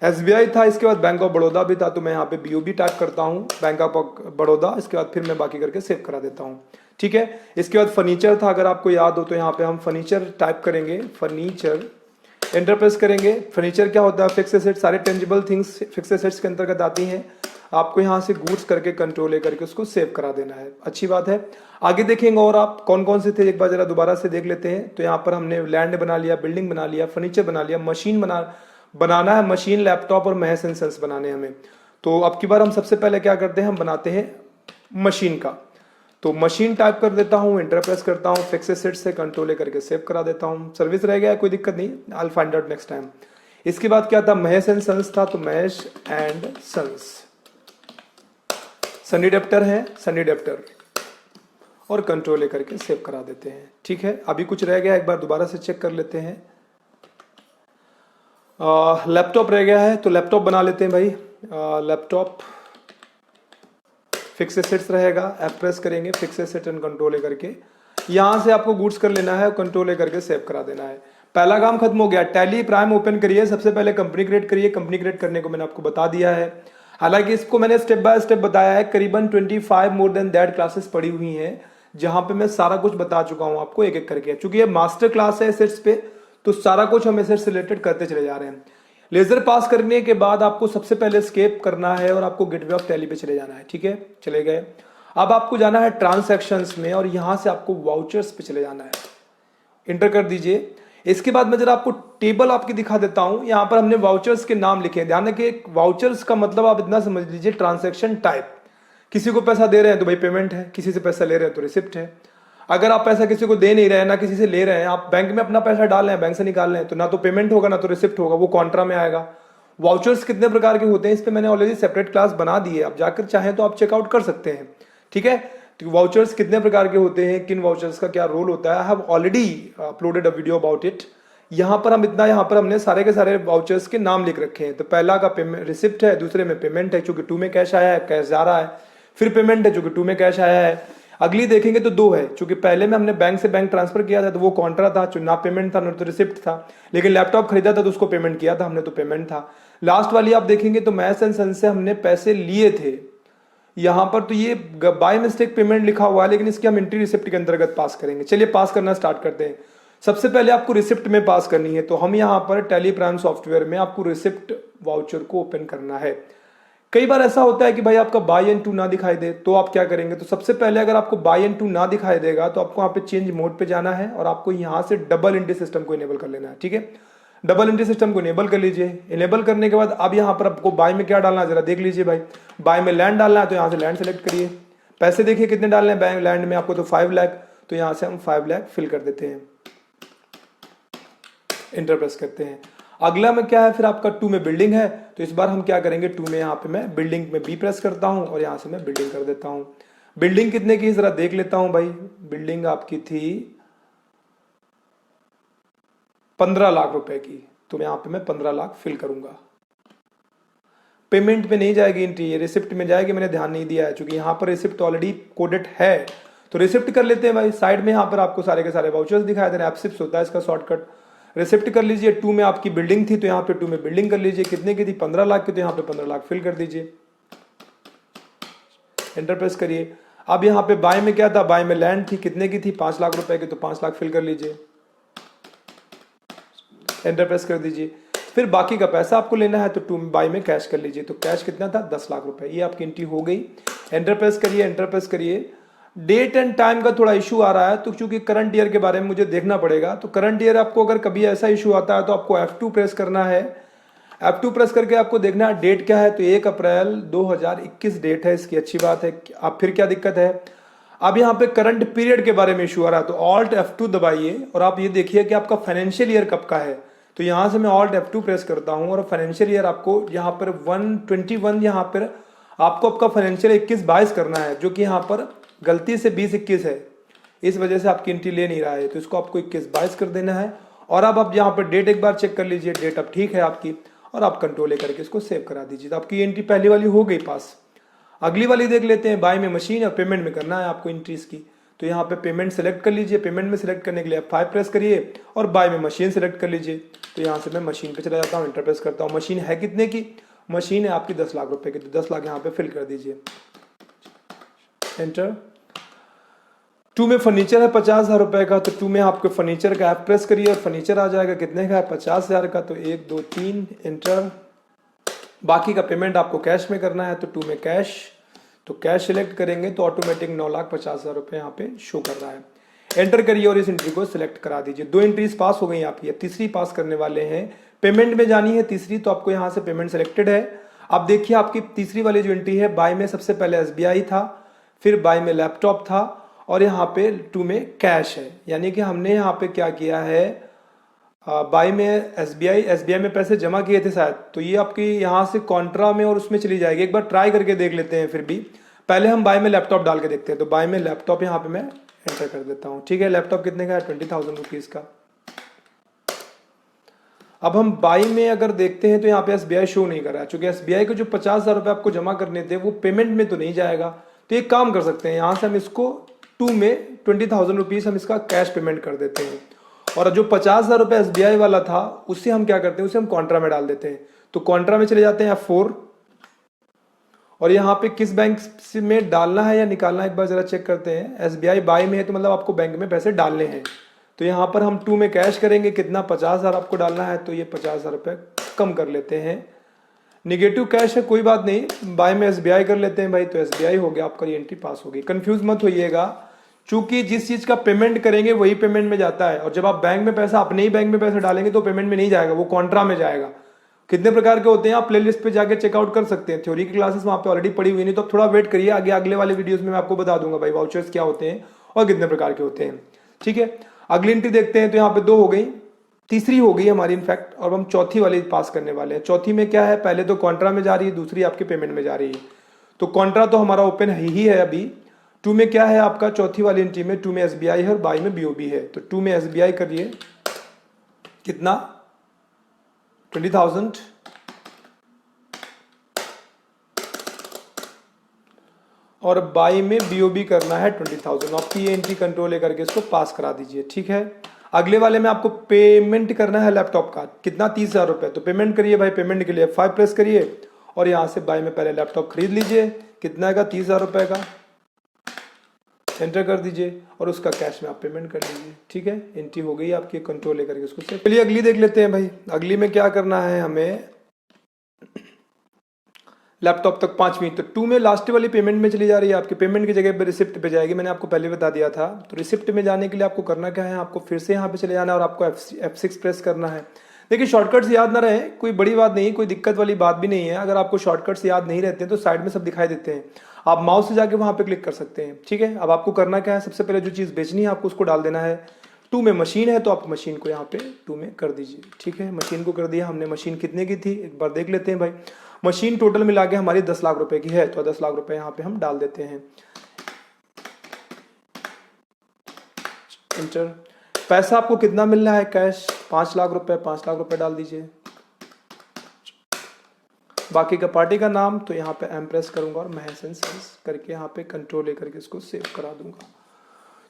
SBI था, इसके बाद बैंक ऑफ बड़ौदा भी था तो मैं यहाँ पे BOB टाइप करता हूँ, बैंक ऑफ बड़ौदा। इसके बाद फिर मैं बाकी करके सेव करा देता हूँ। ठीक है, इसके बाद फर्नीचर था, अगर आपको याद हो तो यहाँ पे हम फर्नीचर टाइप करेंगे, फर्नीचर, एंटर प्रेस करेंगे। फर्नीचर क्या होता है, फिक्स एसेट, सारे टेंजिबल थिंग्स फिक्स एसेट्स के अंतर्गत आती हैं। आपको यहाँ से गुड्स करके कंट्रोल करके उसको सेव करा देना है। अच्छी बात है, आगे देखेंगे और आप कौन कौन से थे एक बार जरा दोबारा से देख लेते हैं। तो यहाँ पर हमने लैंड बना लिया, बिल्डिंग बना लिया, फर्नीचर बना लिया, मशीन बनाना है, मशीन, लैपटॉप और महस एंड सन्स बनाने हमें। तो अब की बार हम सबसे पहले क्या करते हैं, हम बनाते हैं मशीन का। तो मशीन टाइप कर देता हूं, एंटर प्रेस करता हूं, फिक्स एसेट से कंट्रोल करके सेव करा देता हूं। सर्विस रह गया, कोई दिक्कत नहीं, I will find out next time. इसके बाद क्या था, महस एंड सन्स था, तो महस एंड सन्स। सनी डेप्टर है, सनी डेप्टर, और कंट्रोल ए करके सेव करा देते हैं। ठीक है, अभी कुछ रह गया, एक बार दोबारा से चेक कर लेते हैं। लैपटॉप रह गया है तो लैपटॉप बना लेते हैं भाई। लैपटॉप फिक्स एसेट्स रहेगा, एफ प्रेस करेंगे, फिक्स एसेट एंड कंट्रोल ए करके यहाँ से आपको गुड्स कर लेना है, कंट्रोल ए करके सेव करा देना है। पहला काम खत्म हो गया। टैली प्राइम ओपन करिए, सबसे पहले कंपनी क्रिएट करिए। कंपनी क्रिएट करने को मैंने आपको बता दिया है, हालांकि इसको मैंने स्टेप बाय स्टेप बताया है। करीबन 25 मोर देन दैट क्लासेस पड़ी हुई हैं जहां पे मैं सारा कुछ बता चुका हूं आपको एक एक करके। चूंकि ये मास्टर क्लास है एसेट्स पे, तो सारा कुछ हम एसेट्स रिलेटेड करते चले जा रहे हैं। लेजर पास करने के बाद आपको सबसे पहले स्केप करना है और आपको गेटवे ऑफ टैली पे चले जाना है। ठीक है, चले गए। अब आपको जाना है ट्रांसैक्शंस में और यहां से आपको वाउचर्स पे चले जाना है, इंटर कर दीजिए। इसके बाद मैं जरा आपको टेबल आपकी दिखा देता हूं। यहां पर हमने वाउचर्स के नाम लिखे हैं, ध्यान रखिए। वाउचर्स का मतलब आप इतना समझ लीजिए, ट्रांसैक्शन टाइप। किसी को पैसा दे रहे हैं तो भाई पेमेंट है, किसी से पैसा ले रहे हैं तो रिसिप्ट है। अगर आप पैसा किसी को दे नहीं रहे हैं, ना किसी से ले रहे हैं, आप बैंक में अपना पैसा डाल रहे हैं, बैंक से निकाल रहे हैं, तो ना तो पेमेंट होगा ना तो रिसिप्ट होगा, वो कॉन्ट्रा में आएगा। वाउचर्स कितने प्रकार के होते हैं इस पे मैंने ऑलरेडी सेपरेट क्लास बना दी है, आप जाकर चाहें तो आप चेकआउट कर सकते हैं। ठीक है, तो वाउचर्स कितने प्रकार के होते हैं, किन वाउचर्स का क्या रोल होता है, I have already uploaded a video about it. यहाँ पर हम इतना, यहाँ पर हमने सारे के सारे वाउचर्स के नाम लिख रखे हैं। तो पहला का पेमेंट रिसिप्ट है, दूसरे में पेमेंट है चूंकि 2 में कैश आया है, कैश जा रहा है। फिर पेमेंट है चूंकि 2 में कैश आया है। अगली देखेंगे तो 2 है, चूंकि पहले में हमने बैंक से बैंक ट्रांसफर किया था तो वो कॉन्ट्रा था, ना पेमेंट था ना तो रिसिप्ट था। लेकिन लैपटॉप खरीदा था तो उसको पेमेंट किया था हमने, तो पेमेंट था। लास्ट वाली आप देखेंगे तो मैथ्स एंड सन्स से हमने पैसे लिए थे। यहां पर तो ये बाय मिस्टेक पेमेंट लिखा हुआ है, लेकिन इसकी हम एंट्री रिसिप्ट के अंतर्गत पास करेंगे। चलिए पास करना स्टार्ट करते हैं। सबसे पहले आपको रिसिप्ट में पास करनी है, तो हम यहाँ पर टैली प्राइम सॉफ्टवेयर में आपको रिसिप्ट वाउचर को ओपन करना है। कई बार ऐसा होता है कि भाई आपका बाय एंड टू ना दिखाई दे, तो आप क्या करेंगे, तो सबसे पहले अगर आपको बाय एंड टू ना दिखाई देगा तो आपको यहाँ पे चेंज मोड पे जाना है और आपको यहाँ से डबल एंट्री सिस्टम को इनेबल कर लेना है। ठीक है, डबल एंट्री सिस्टम को इनेबल कर लीजिए। इनेबल करने के बाद अब यहाँ पर आपको बाय में क्या डालना है जरा देख लीजिए भाई। बाय में लैंड डालना है तो यहाँ से लैंड सेलेक्ट करिए। पैसे देखिए कितने डालने हैं बैंक लैंड में आपको, तो 5 लाख, तो यहाँ से हम 5 लाख फिल कर देते हैं, इंटर प्रेस करते हैं। अगला में क्या है, फिर आपका 2 में बिल्डिंग है, तो इस बार हम क्या करेंगे, 2 में यहाँ पे मैं बिल्डिंग में बी प्रेस करता हूँ और यहाँ से मैं बिल्डिंग कर देता हूँ। बिल्डिंग कितने की जरा देख लेता हूँ भाई। बिल्डिंग आपकी थी 15 लाख रुपए की, तो यहाँ पे मैं 15 लाख फिल करूंगा। पेमेंट में नहीं जाएगी एंट्री, ये रिसिप्ट में जाएगी, मैंने ध्यान नहीं दिया है क्योंकि यहाँ पर रिसिप्ट ऑलरेडी कोडेड है, तो रिसिप्ट कर लेते हैं भाई। साइड में यहाँ पर आपको सारे के सारे वाउचर्स दिखाई दे रहे हैं, एप्सिप्स होता है इसका शॉर्टकट। रिसिप्ट कर लीजिए। 2 में आपकी बिल्डिंग थी तो यहाँ पे 2 में बिल्डिंग कर लीजिए। कितने की थी, 15 लाख की, तो यहाँ पे 15 लाख फिल कर दीजिए, एंटर प्रेस करिए। अब यहाँ पे बाय में क्या था, बाय में लैंड थी, कितने की थी, 5 लाख रुपए की, तो 5 लाख फिल कर लीजिए, एंटर प्रेस कर दीजिए। फिर बाकी का पैसा आपको लेना है तो 2 बाय में कैश कर लीजिए, तो कैश कितना था, 10 लाख रुपए, ये आपकी एंट्री हो गई। एंटर प्रेस करिए, एंटर प्रेस करिए। डेट एंड टाइम का थोड़ा इशू आ रहा है, तो क्योंकि करंट ईयर के बारे में मुझे देखना पड़ेगा, तो करंट ईयर आपको अगर कभी ऐसा इशू आता है तो आपको F2 प्रेस करना है। F2 प्रेस करके आपको देखना है डेट क्या है, तो 1 अप्रैल 2021 डेट है इसकी, अच्छी बात है। अब फिर क्या दिक्कत है, अब यहाँ पे करंट पीरियड के बारे में इशू आ रहा है, तो ऑल्ट F2 दबाइए और आप ये देखिए कि आपका फाइनेंशियल ईयर कब का है। तो यहाँ से मैं ऑल्ट F2 प्रेस करता हूँ और फाइनेंशियल ईयर आपको यहाँ पर 121, यहाँ पर आपको आपका फाइनेंशियल 21-22 करना है, जो कि यहाँ पर गलती से 20-21 है, इस वजह से आपकी एंट्री ले नहीं रहा है, तो इसको आपको 21-22 कर देना है। और अब आप यहाँ पर डेट एक बार चेक कर लीजिए, डेट अब ठीक है आपकी, और आप कंट्रोल ए करके इसको सेव करा दीजिए, तो आपकी एंट्री पहली वाली हो गई पास। अगली वाली देख लेते हैं। बाय में मशीन और पेमेंट में करना है आपको एंट्रीज की, तो यहाँ पे पेमेंट सेलेक्ट कर लीजिए। पेमेंट में सेलेक्ट करने के लिए F5 प्रेस करिए और बाय में मशीन सेलेक्ट कर लीजिए, तो यहाँ से मैं मशीन पे चला जाता हूँ, इंटर प्रेस करता हूँ। मशीन है कितने की, मशीन है आपकी 10 लाख रुपए की, तो 10 लाख यहाँ पे फिल कर दीजिए, एंटर। 2 में फर्नीचर है 50,000 रुपए का, तो 2 में आपके फर्नीचर का ऐप प्रेस करिए और फर्नीचर आ जाएगा, कितने का है, 50,000 का, तो 1 2 3 एंटर। बाकी का पेमेंट आपको कैश में करना है, तो 2 में कैश, तो कैश सिलेक्ट करेंगे तो ऑटोमेटिक 9,50,000 रुपए यहाँ पे शो कर रहा है, एंटर करिए और इस एंट्री को सिलेक्ट करा दीजिए। 2 एंट्रीज पास हो गई आपकी, तीसरी पास करने वाले हैं, पेमेंट में जानी है तीसरी, तो आपको यहाँ से पेमेंट सिलेक्टेड है। अब देखिए आपकी तीसरी वाली जो एंट्री है, बाय में सबसे पहले SBI था, फिर बाय में लैपटॉप था और यहाँ पे 2 में कैश है, यानी कि हमने यहाँ पे क्या किया है, बाय में SBI में पैसे जमा किए थे शायद, तो ये आपकी यहाँ से कॉन्ट्रा में और उसमें चली जाएगी। एक बार ट्राई करके देख लेते हैं फिर भी। पहले हम बाय में लैपटॉप डाल के देखते हैं। तो बाय में लैपटॉप यहाँ पे मैं एंटर कर देता हूँ। ठीक है, लैपटॉप कितने का है? 20,000 रुपीज़ का। अब हम बाई में अगर देखते हैं तो यहाँ पे एसबीआई शो नहीं कर रहा है, चूंकि एसबीआई को जो 50,000 रुपये आपको जमा करने थे वो पेमेंट में तो नहीं जाएगा। तो एक काम कर सकते हैं, यहाँ से हम इसको टू में 20,000 रुपीज़ हम इसका कैश पेमेंट कर देते हैं, और जो 50,000 रुपये एसबीआई वाला था उससे हम क्या करते हैं, उसे हम कॉन्ट्रा में डाल देते हैं। तो कॉन्ट्रा में चले जाते हैं F4, और यहाँ पे किस बैंक में डालना है या निकालना है एक बार जरा चेक करते हैं। एसबीआई बाई में है तो मतलब आपको बैंक में पैसे डालने हैं। तो यहाँ पर हम टू में कैश करेंगे, कितना? 50,000 आपको डालना है, तो ये 50,000 रुपये कम कर लेते हैं। निगेटिव कैश है, कोई बात नहीं, बाय में एसबीआई कर लेते हैं भाई, तो एसबीआई हो गया आपका, ये एंट्री पास होगी। कंफ्यूज मत होइएगा, चूंकि जिस चीज का पेमेंट करेंगे वही पेमेंट में जाता है, और जब आप बैंक में पैसा अपने ही बैंक में पैसा डालेंगे तो पेमेंट में नहीं जाएगा, वो कॉन्ट्रा में जाएगा। कितने प्रकार के होते हैं आप प्लेलिस्ट पे जाके चेकआउट कर सकते हैं। थ्योरी की क्लासेस वहाँ पे ऑलरेडी पड़ी हुई, नहीं तो आप थोड़ा वेट करिए, आगे अगले वाले वीडियोस में मैं आपको बता दूंगा भाई वाउचर्स क्या होते हैं और कितने प्रकार के होते हैं। ठीक है, अगली एंट्री देखते हैं। तो यहाँ पे 2 हो गई, तीसरी हो गई हमारी इनफैक्ट, और हम चौथी वाली पास करने वाले हैं। चौथी में क्या है? पहले तो कॉन्ट्रा में जा रही है, दूसरी आपके पेमेंट में जा रही है। तो कॉन्ट्रा तो हमारा ओपन ही है अभी। टू में क्या है आपका? चौथी वाली एंट्री में टू में एसबीआई है और बाई में बीओबी है। तो टू में एसबीआई करिए, कितना? 20,000, और बाई में बीओबी करना है 20,000। आपकी ये एंट्री कंट्रोल लेकर के इसको पास करा दीजिए। ठीक है, अगले वाले में आपको पेमेंट करना है लैपटॉप का, कितना? 30,000 रुपये। तो पेमेंट करिए भाई, पेमेंट के लिए 5 प्रेस करिए, और यहाँ से बाई में पहले लैपटॉप खरीद लीजिए। कितना का? 30,000 रुपये का, एंटर कर दीजिए, और उसका कैश में आप पेमेंट कर लीजिए। ठीक है, एंट्री हो गई आपकी, कंट्रोल लेकर के उसको सेव। चलिए अगली देख लेते हैं भाई। अगली में क्या करना है हमें? लैपटॉप तक 5वीं। तो टू में लास्ट वाली पेमेंट में चली जा रही है आपकी, पेमेंट की जगह पे रिसिप्ट पे जाएगी, मैंने आपको पहले बता दिया था। तो रिसिप्ट में जाने के लिए आपको करना क्या है? आपको फिर से यहाँ पे चले जाना है और आपको F6 प्रेस करना है। देखिए शॉर्टकट्स याद ना रहे, कोई बड़ी बात नहीं, कोई दिक्कत वाली बात भी नहीं है। अगर आपको शॉर्टकट्स याद नहीं रहते हैं तो साइड में सब दिखाई देते हैं, आप माउस से जाके वहाँ पे क्लिक कर सकते हैं। ठीक है, अब आपको करना क्या है? सबसे पहले जो चीज़ बेचनी है आपको उसको डाल देना है। टू में मशीन है तो आप मशीन को यहाँ पे टू में कर दीजिए। ठीक है, मशीन को कर दिया हमने। मशीन कितने की थी एक बार देख लेते हैं भाई। मशीन टोटल मिला के हमारी 10 लाख रुपए की है, तो 10 लाख रुपए यहाँ पे हम डाल देते हैं, इंटर। पैसा आपको कितना मिल रहा है कैश? 5 लाख रुपए, 5 लाख रुपए डाल दीजिए। बाकी का पार्टी का नाम तो यहाँ पे एम प्रेस करूंगा और महसन सर्विस करके यहाँ पे कंट्रोल लेकर के इसको सेव करा दूंगा।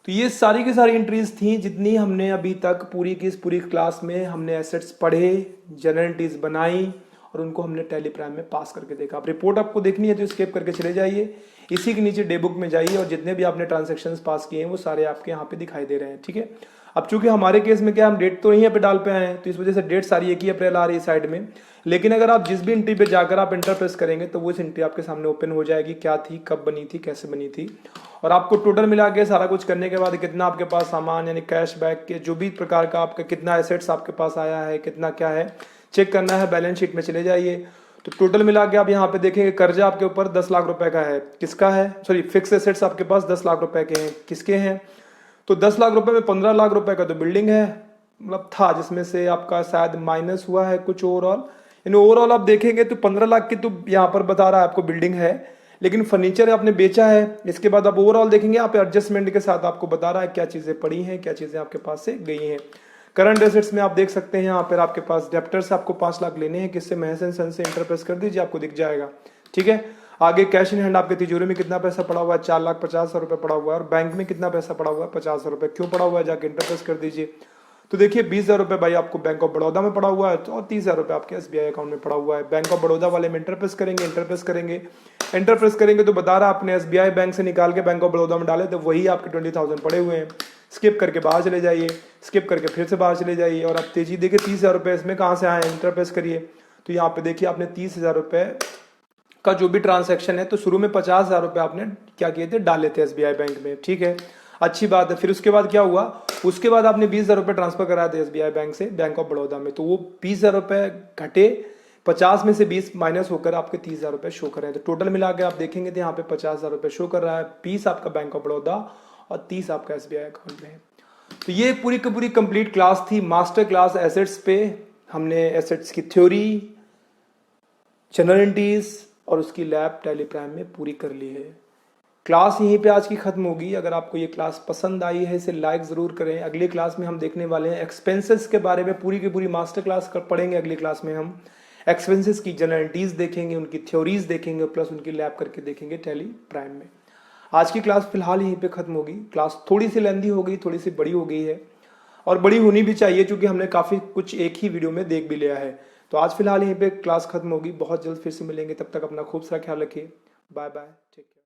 तो ये सारी की सारी एंट्रीज थी जितनी हमने अभी तक पूरी की इस पूरी क्लास में हमने एसेट्स पढ़े, जनरलिटीज बनाई, और उनको हमने टैली प्राइम में पास करके देखा। अब रिपोर्ट आपको देखनी है तो स्किप करके चले जाइए, इसी के नीचे डे बुक में जाइए, और जितने भी आपने ट्रांजैक्शंस पास किए हैं वो सारे आपके यहाँ पे दिखाई दे रहे हैं। ठीक है, अब चूंकि हमारे केस में क्या हम डेट तो यहीं पे डाल पे आए हैं, तो इस वजह से डेट सारी 1 ही अप्रैल आ रही है साइड में। लेकिन अगर आप जिस भी एंट्री पे जाकर आप एंटर प्रेस करेंगे तो वो इस एंट्री आपके सामने ओपन हो जाएगी, क्या थी, कब बनी थी, कैसे बनी थी, और आपको टोटल मिला के सारा कुछ करने के बाद कितना आपके पास सामान यानी कैश बैक के जो भी प्रकार का आपका कितना एसेट्स आपके पास आया है, कितना क्या है, चेक करना है। बैलेंस शीट में चले जाइए, तो टोटल मिला के आप यहाँ पे देखेंगे कर्जा आपके ऊपर 10 लाख रुपए का है। किसका है? सॉरी, फिक्स एसेट्स आपके पास 10 लाख रुपए के हैं। किसके हैं? तो 10 लाख रुपए में 15 लाख रुपए का तो बिल्डिंग है, मतलब था, जिसमें से आपका शायद माइनस हुआ है कुछ ओवरऑल। यानी ओवरऑल आप देखेंगे तो 15 लाख की तो यहाँ पर बता रहा है आपको बिल्डिंग है, लेकिन फर्नीचर आपने बेचा है। इसके बाद आप ओवरऑल देखेंगे यहाँ पे एडजस्टमेंट के साथ आपको बता रहा है क्या चीजें पड़ी हैं, क्या चीजें आपके पास से गई हैं। करंट एसेट्स में आप देख सकते हैं यहाँ पर आपके पास डेप्टर्स आपको 5 लाख लेने हैं। किससे? महसन सन से इंटरप्रेस कर दीजिए, आपको दिख जाएगा। ठीक है, आगे कैश इन हैंड आपके तिजोरी में कितना पैसा पड़ा हुआ है? 4,50,000 रुपये पड़ा हुआ है। और बैंक में कितना पैसा पड़ा हुआ है? 50,000 रुपये। क्यों पड़ा हुआ है? जाके इंटरप्रेस कर दीजिए। तो देखिए 20,000 रुपये भाई आपको बैंक ऑफ बड़ौदा में पड़ा हुआ है, और 30,000 रुपये आपके एसबीआई अकाउंट में पड़ा हुआ है। बैंक ऑफ बड़ौदा वाले में इंटरप्रेस करेंगे, इंटरप्रेस करेंगे तो बता रहा आपने एसबीआई बैंक से निकाल के बैंक ऑफ बड़ौदा में डाले, तो वही आपके 20,000 पड़े हुए हैं। स्किप करके बाहर चले जाइए, स्किप करके फिर से बाहर चले जाइए, और अब तेजी देखिए 30,000 रुपये इसमें कहाँ से आए? इंटरप्रेस करिए, तो यहाँ पे देखिए आपने 30,000 रुपये का जो भी ट्रांसैक्शन है, तो शुरू में 50,000 रुपये आपने क्या किए थे? डाले थे एसबीआई बैंक में। ठीक है, अच्छी बात है। फिर उसके बाद क्या हुआ? उसके बाद आपने 20,000 रुपये ट्रांसफर कराए थे एसबीआई बैंक से बैंक ऑफ बड़ौदा में, तो वो 20,000 रुपये घटे, 50 में से 20 माइनस होकर आपके 30,000 रुपये शो कर रहे हैं। तो टोटल मिला के आप देखेंगे तो यहाँ पे 50,000 रुपये शो कर रहा है, 20 आपका बैंक ऑफ बड़ौदा और 30 आपका एसबीआई अकाउंट में है। तो ये पूरी की पूरी कंप्लीट क्लास थी, मास्टर क्लास एसेट्स पे। हमने एसेट्स की थ्योरी, जनरलिटीज और उसकी लैब टैली प्राइम में पूरी कर ली है। क्लास यहीं पे आज की ख़त्म होगी। अगर आपको ये क्लास पसंद आई है इसे लाइक ज़रूर करें। अगली क्लास में हम देखने वाले हैं एक्सपेंसेस के बारे में, पूरी की पूरी मास्टर क्लास पढ़ेंगे। अगली क्लास में हम एक्सपेंसेस की जनरलिटीज़ देखेंगे, उनकी थ्योरीज़ देखेंगे, प्लस उनकी लैब करके देखेंगे टैली प्राइम में। आज की क्लास फिलहाल यहीं पे ख़त्म होगी। क्लास थोड़ी सी लेंदी हो गई, थोड़ी सी बड़ी हो गई है और बड़ी होनी भी चाहिए क्योंकि हमने काफ़ी कुछ एक ही वीडियो में देख भी लिया है। तो आज फिलहाल यहीं पे क्लास ख़त्म होगी। बहुत जल्द फिर से मिलेंगे, तब तक अपना खूब सारा ख्याल रखिए। Bye bye, take care.